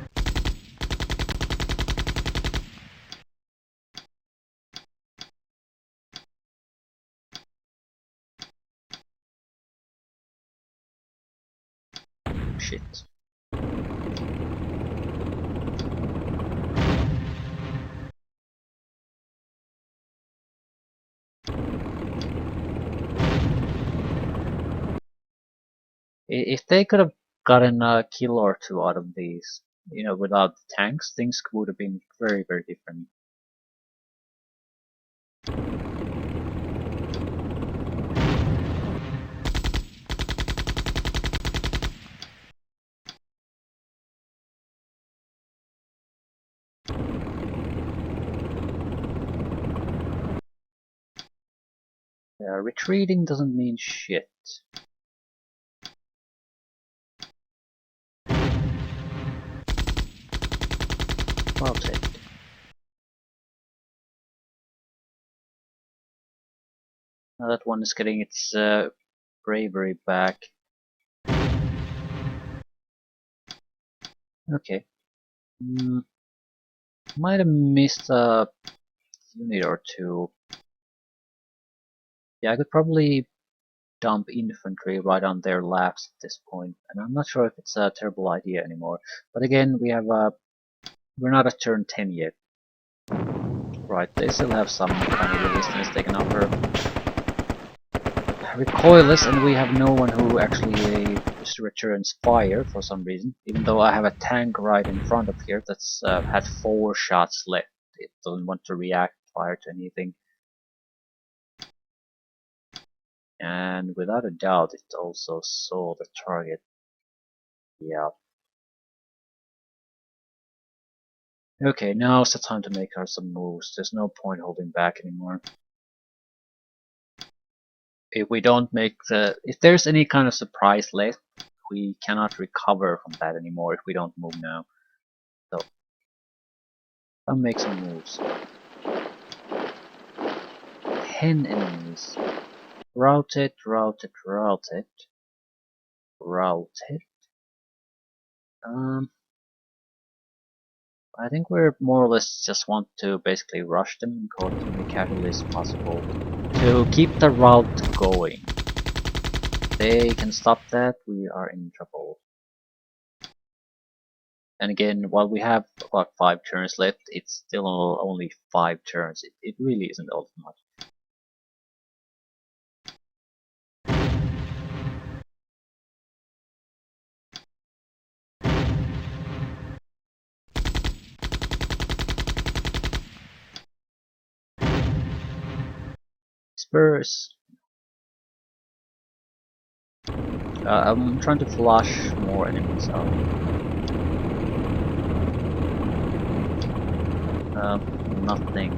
Shit. If they could have gotten a kill or two out of these, without the tanks, things would have been very different. Retreating doesn't mean shit. Well taken. Now that one is getting its bravery back. Okay. Might have missed a unit or two. Yeah, I could probably dump infantry right on their laps at this point, and I'm not sure if it's a terrible idea anymore. But again, we're not at turn 10 yet. Right, they still have some kind of resistance they can offer. recoilless, and we have no one who actually returns fire for some reason. Even though I have a tank right in front of here that's had 4 shots left. It doesn't want to react fire to anything. And without a doubt, it also saw the target. Yeah. Okay, now's the time to make some moves. There's no point holding back anymore. If we don't make if there's any kind of surprise left, we cannot recover from that anymore if we don't move now. So, I'll make some moves. 10 enemies. Route it, route it, route it. Route it. I think we're more or less just want to basically rush them and cause as many casualties as possible to keep the route going. If they can stop that, we are in trouble. And again, while we have about 5 turns left, it's still only 5 turns. It really isn't all that much. Spurs. I'm trying to flush more enemies out. Nothing.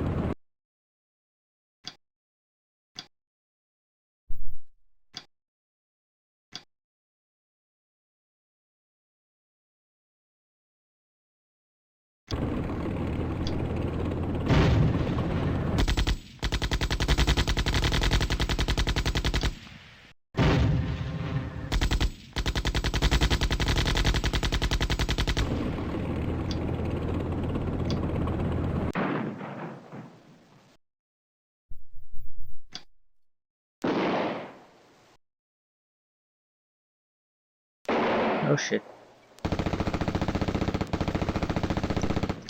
Oh shit.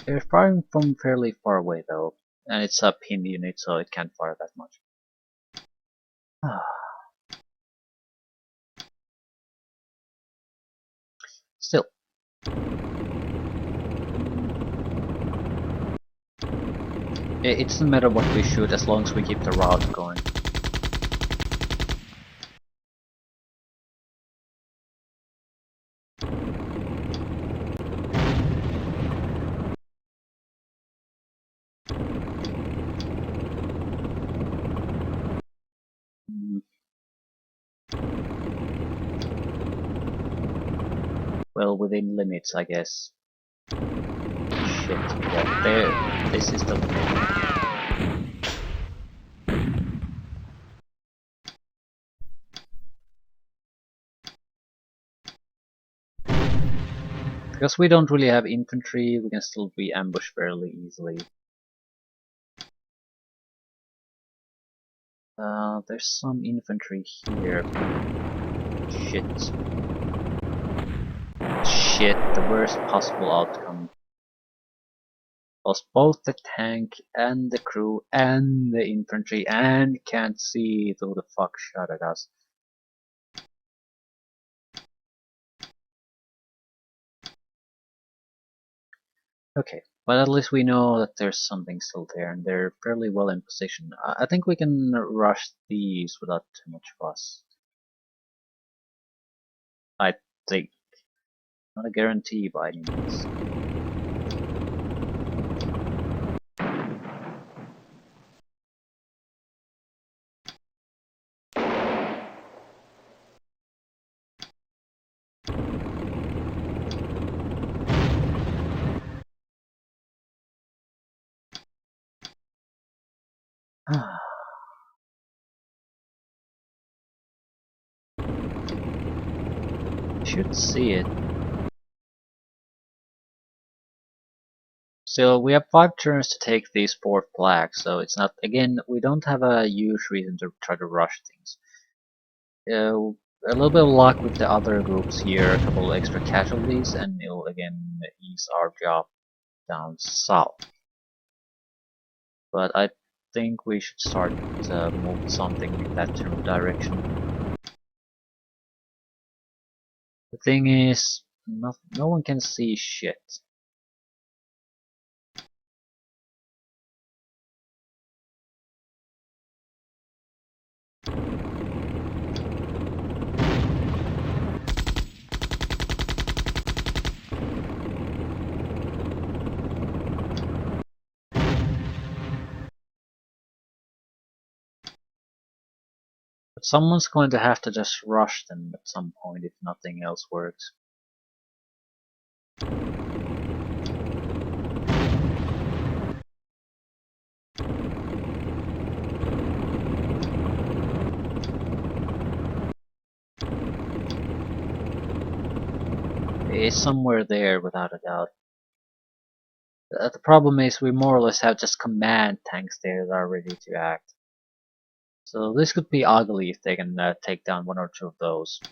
They're firing from fairly far away though, and it's a pinned unit so it can't fire that much. Still. It doesn't matter what we shoot as long as we keep the route going. Well, within limits, I guess. Shit, yeah, there. This is the limit. Because we don't really have infantry, we can still be ambushed fairly easily. There's some infantry here. Shit. Shit, the worst possible outcome. Lost both the tank and the crew and the infantry and can't see who the fuck shot at us. Okay, but at least we know that there's something still there and they're fairly well in position. I think we can rush these without too much fuss. I think. Not a guarantee by any means. Should see it. Still, we have 5 turns to take these 4 flags, so it's not, again, we don't have a huge reason to try to rush things. A little bit of luck with the other groups here, a couple extra casualties, and it'll again ease our job down south. But I think we should start move something in that general direction. The thing is, no one can see shit. But someone's going to have to just rush them at some point if nothing else works. It's somewhere there without a doubt. The problem is we more or less have just command tanks there that are ready to act. So this could be ugly if they can take down one or two of those.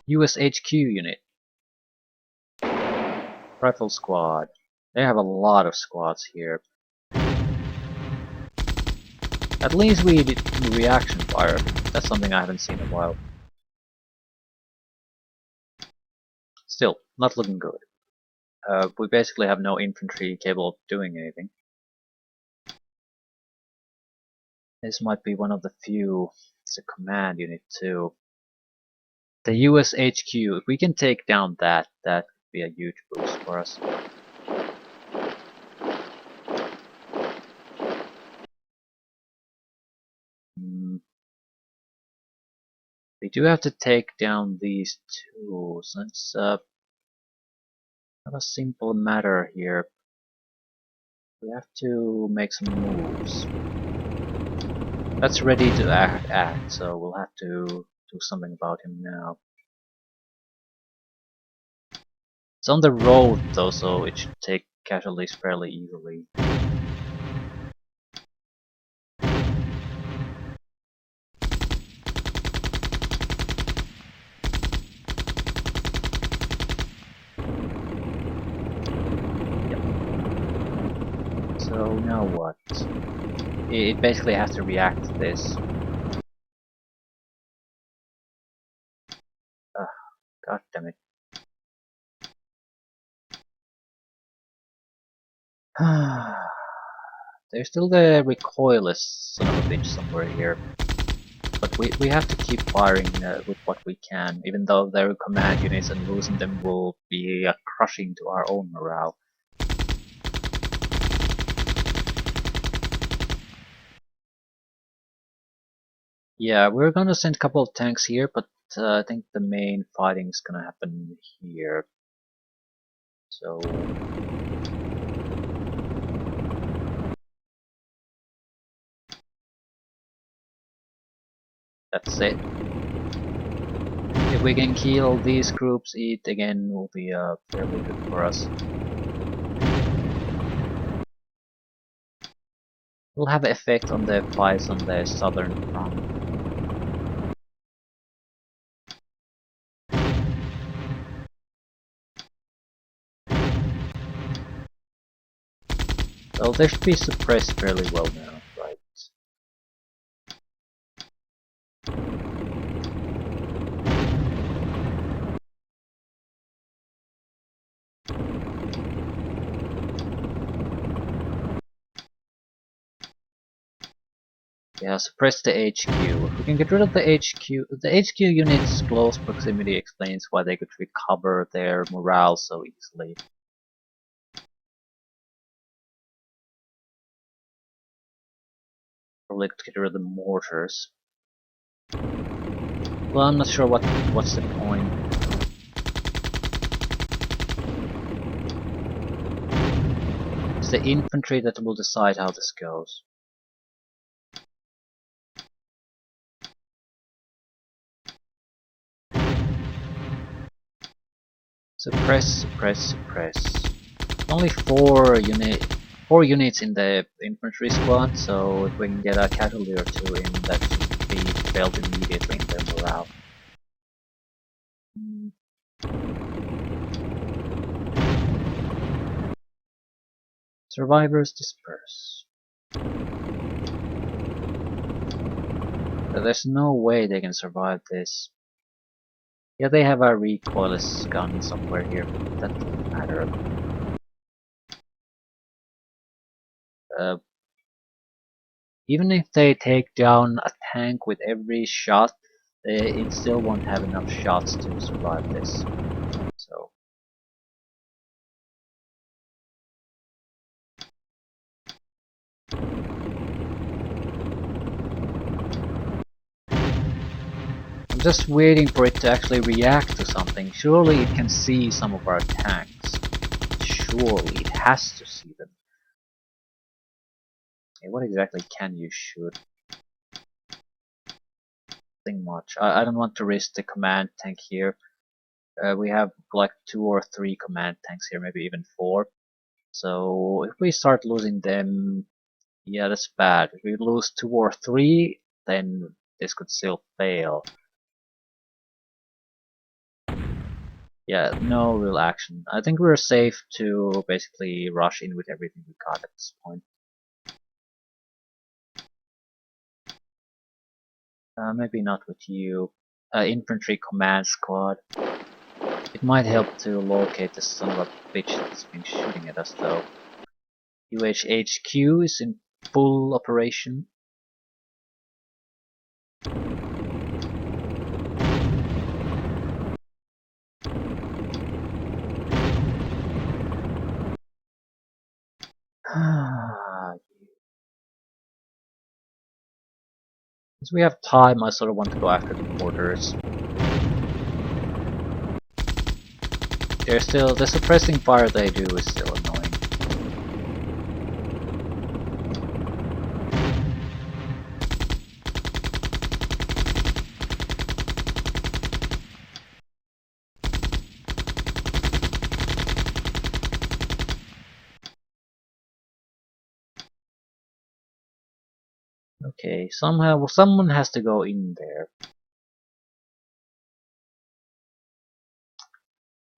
US HQ unit. Rifle squad. They have a lot of squads here. At least we did reaction fire. That's something I haven't seen in a while. Still, not looking good. We basically have no infantry capable of doing anything. This might be one of the few. It's a command unit too. The US HQ, if we can take down that would be a huge boost for us. We do have to take down these two, so it's not a simple matter here. We have to make some moves. That's ready to act, so we'll have to do something about him now. It's on the road though, so it should take casualties fairly easily. So now what? It basically has to react to this. God damn it. There's still the recoilless son of a bitch somewhere here. But we have to keep firing with what we can, even though they're command units and losing them will be crushing to our own morale. Yeah, we're gonna send a couple of tanks here, but I think the main fighting is gonna happen here. So that's it. If we can kill these groups, it again will be fairly good for us. Will have an effect on the fights on the southern front. Well, they should be suppressed fairly well now, right? Yeah, suppress the HQ. If we can get rid of the HQ unit's close proximity explains why they could recover their morale so easily. Probably could get rid of the mortars. Well, I'm not sure what's the point. It's the infantry that will decide how this goes. Suppress, suppress, suppress. Only four units in the infantry squad, so if we can get a casualty or two in, that should be felt immediately in their morale. Survivors disperse. There's no way they can survive this. Yeah, they have a recoilless gun somewhere here. That doesn't matter. Uh, Even if they take down a tank with every shot, it still won't have enough shots to survive this. So I'm just waiting for it to actually react to something. Surely it can see some of our tanks. Surely it has to see them. Okay, what exactly can you shoot? Nothing much. I don't want to risk the command tank here. We have like 2 or 3 command tanks here, maybe even 4. So if we start losing them, yeah, that's bad. If we lose 2 or 3, then this could still fail. Yeah, no real action. I think we're safe to basically rush in with everything we got at this point. Maybe not with you. Infantry command squad. It might help to locate the son of a bitch that's been shooting at us though. UHHQ is in full operation. Since we have time, I sort of want to go after the mortars. They're still, the suppressing fire they do is still annoying. Okay, somehow someone has to go in there.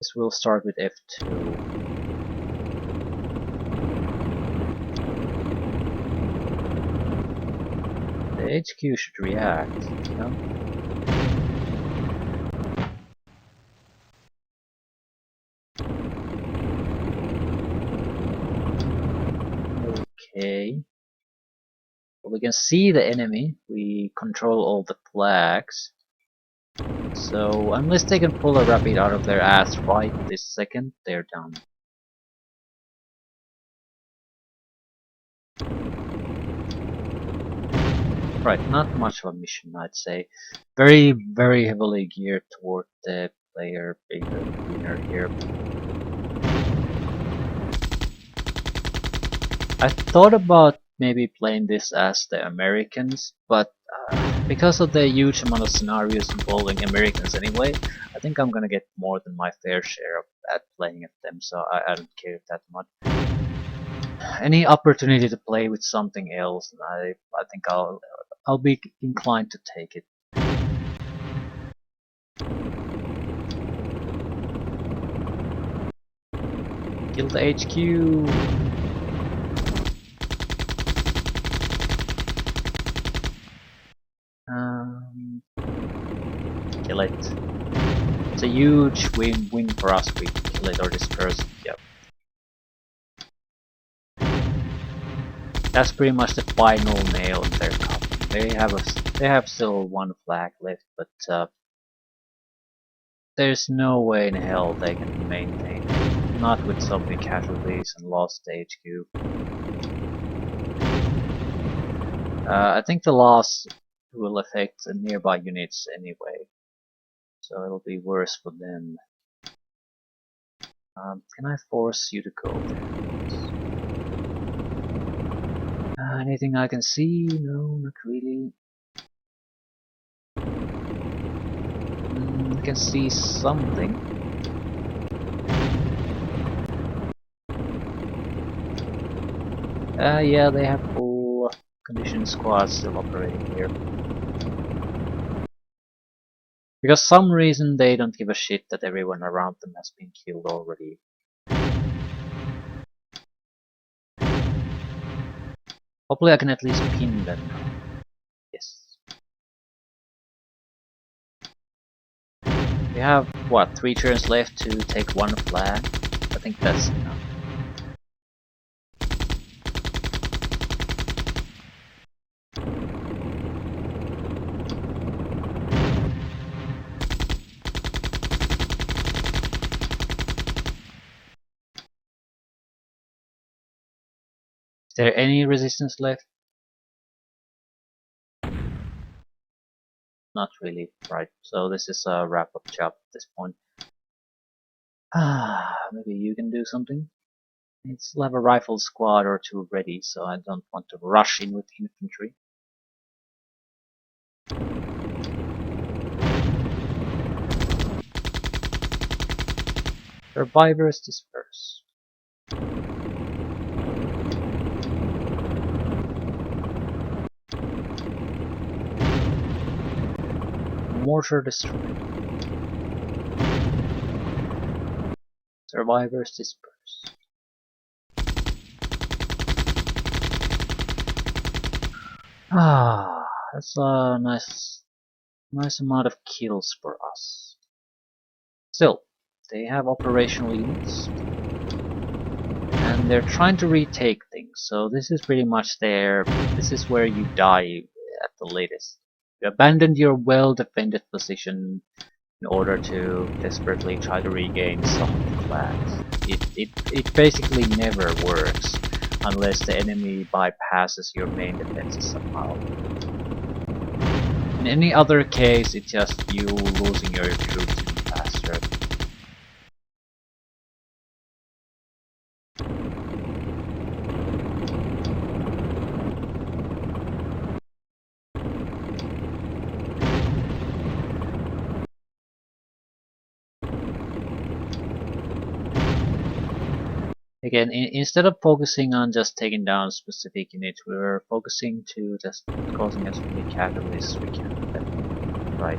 This will start with F2. The HQ should react, no? Okay. Well, we can see the enemy. We control all the flags. So, unless they can pull a rapid out of their ass right this second, they're done. Right, not much of a mission, I'd say. Very, very heavily geared toward the player being the winner here. I thought about maybe playing this as the Americans, but because of the huge amount of scenarios involving Americans anyway, I think I'm gonna get more than my fair share of that playing at them, so I don't care that much. Any opportunity to play with something else, I think I'll be inclined to take it. Kill the HQ! Kill it. It's a huge win for us if we kill it or disperse it, yep. That's pretty much the final nail in their coffin. They have still 1 flag left, but there's no way in hell they can maintain it. Not with so many casualties and lost HQ. I think the loss will affect the nearby units anyway, so it'll be worse for them. Can I force you to go there? Anything I can see? No, not really. I can see something. Yeah, they have full condition squads still operating here. Because some reason they don't give a shit that everyone around them has been killed already. Hopefully I can at least pin them. Yes. We have, what, 3 turns left to take 1 flag? I think that's enough. Is there any resistance left? Not really, right. So this is a wrap-up job at this point. Maybe you can do something? It's have a rifle squad or 2 ready, so I don't want to rush in with infantry. Survivors disperse. Mortar destroyed. Survivors disperse. That's a nice amount of kills for us. Still, they have operational units, and they're trying to retake things, so this is pretty much this is where you die at the latest. You abandoned your well-defended position in order to desperately try to regain some of the flags. It basically never works unless the enemy bypasses your main defenses somehow. In any other case, it's just you losing your troops even faster. Again, instead of focusing on just taking down specific units, we're focusing to just causing as many casualties as we can. Right.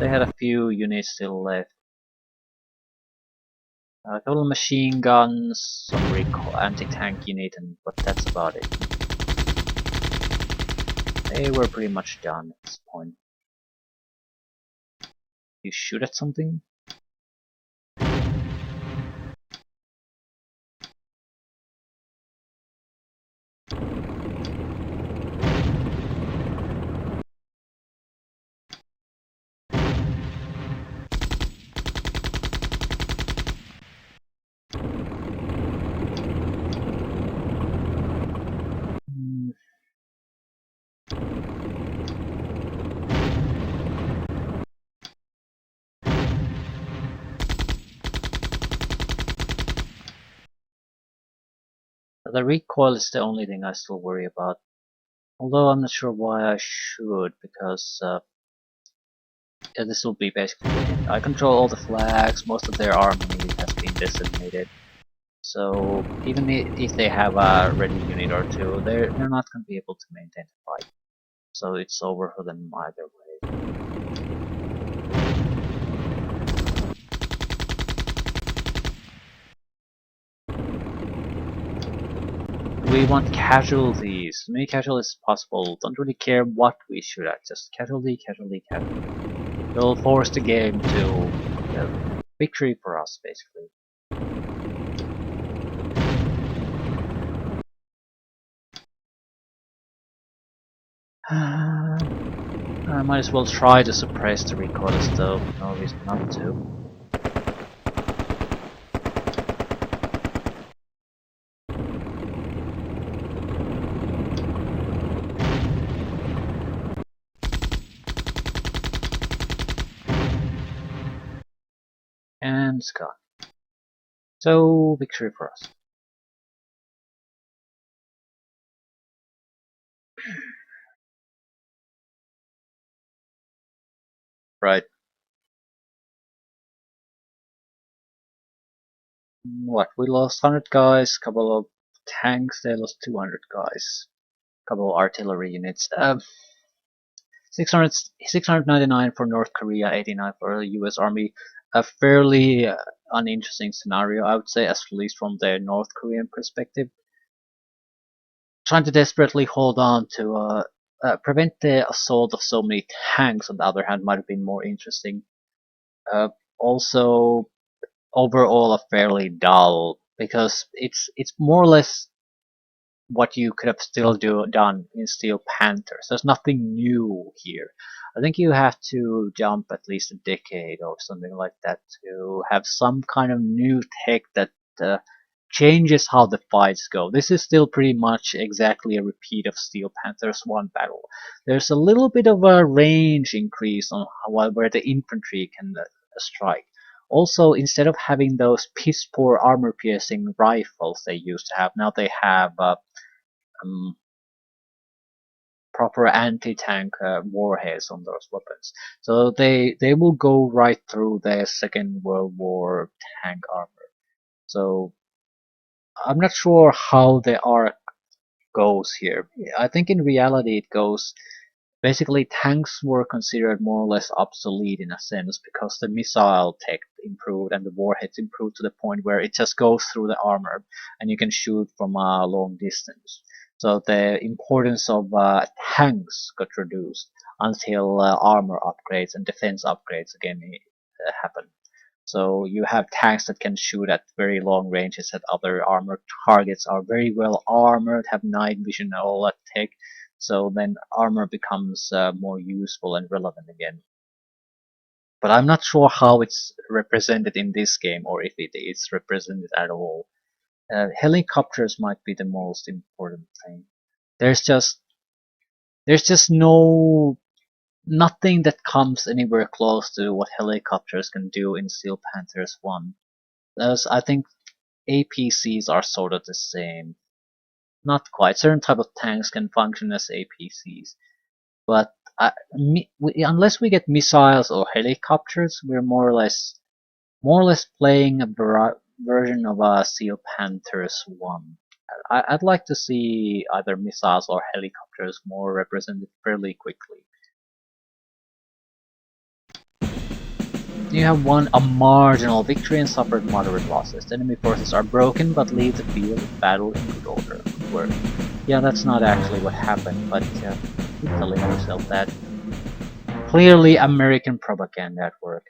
They had a few units still left. A couple of machine guns, some anti-tank unit, but that's about it. They were pretty much done at this point. You shoot at something? Hmm. The recoil is the only thing I still worry about. Although I'm not sure why I should, because yeah, this will be basically it. I control all the flags, most of their army has been decimated. So even if they have a ready unit or 2, they're not going to be able to maintain the fight. So it's over for them either way. We want casualties, as many casualties as possible. Don't really care what we shoot at, just casualty, casualty, casualty. It'll force the game to victory for us, basically. I might as well try to suppress the recoilers though, no reason not to. And it's gone. So, victory for us. Right. What, we lost 100 guys, couple of tanks, they lost 200 guys. Couple of artillery units. 699 for North Korea, 89 for the US Army. A fairly uninteresting scenario, I would say, at least from the North Korean perspective. trying to desperately hold on to prevent the assault of so many tanks. On the other hand, might have been more interesting. Uh, Also, overall, a fairly dull because it's more or less what you could have still done in Steel Panthers. There's nothing new here. I think you have to jump at least a decade or something like that to have some kind of new tech that uh, changes how the fights go. This is still pretty much exactly a repeat of Steel Panthers 1 battle. There's a little bit of a range increase on where the infantry can strike. Also, instead of having those piss poor armor piercing rifles they used to have, now they have um, proper anti-tank warheads on those weapons. So they will go right through the Second World War tank armor. So I'm not sure how the arc goes here. I think in reality it goes. Basically, tanks were considered more or less obsolete in a sense because the missile tech improved and the warheads improved to the point where it just goes through the armor and you can shoot from a long distance. So the importance of tanks got reduced until armor upgrades and defense upgrades again happened. So you have tanks that can shoot at very long ranges that other armored targets are very well armored, have night vision and all that tech. So then armor becomes more useful and relevant again. But I'm not sure how it's represented in this game or if it is represented at all. Helicopters might be the most important thing. There's just there's just nothing that comes anywhere close to what helicopters can do in Steel Panthers 1. As I think APCs are sort of the same. Not quite. Certain type of tanks can function as APCs, but unless we get missiles or helicopters, we're more or less playing a version of Steel Panthers 1. I'd like to see either missiles or helicopters more represented fairly quickly. You have won a marginal victory and suffered moderate losses. The enemy forces are broken but leave the field of battle in good order. Good work. Yeah, that's not actually what happened, but keep telling yourself that. Clearly American propaganda at work.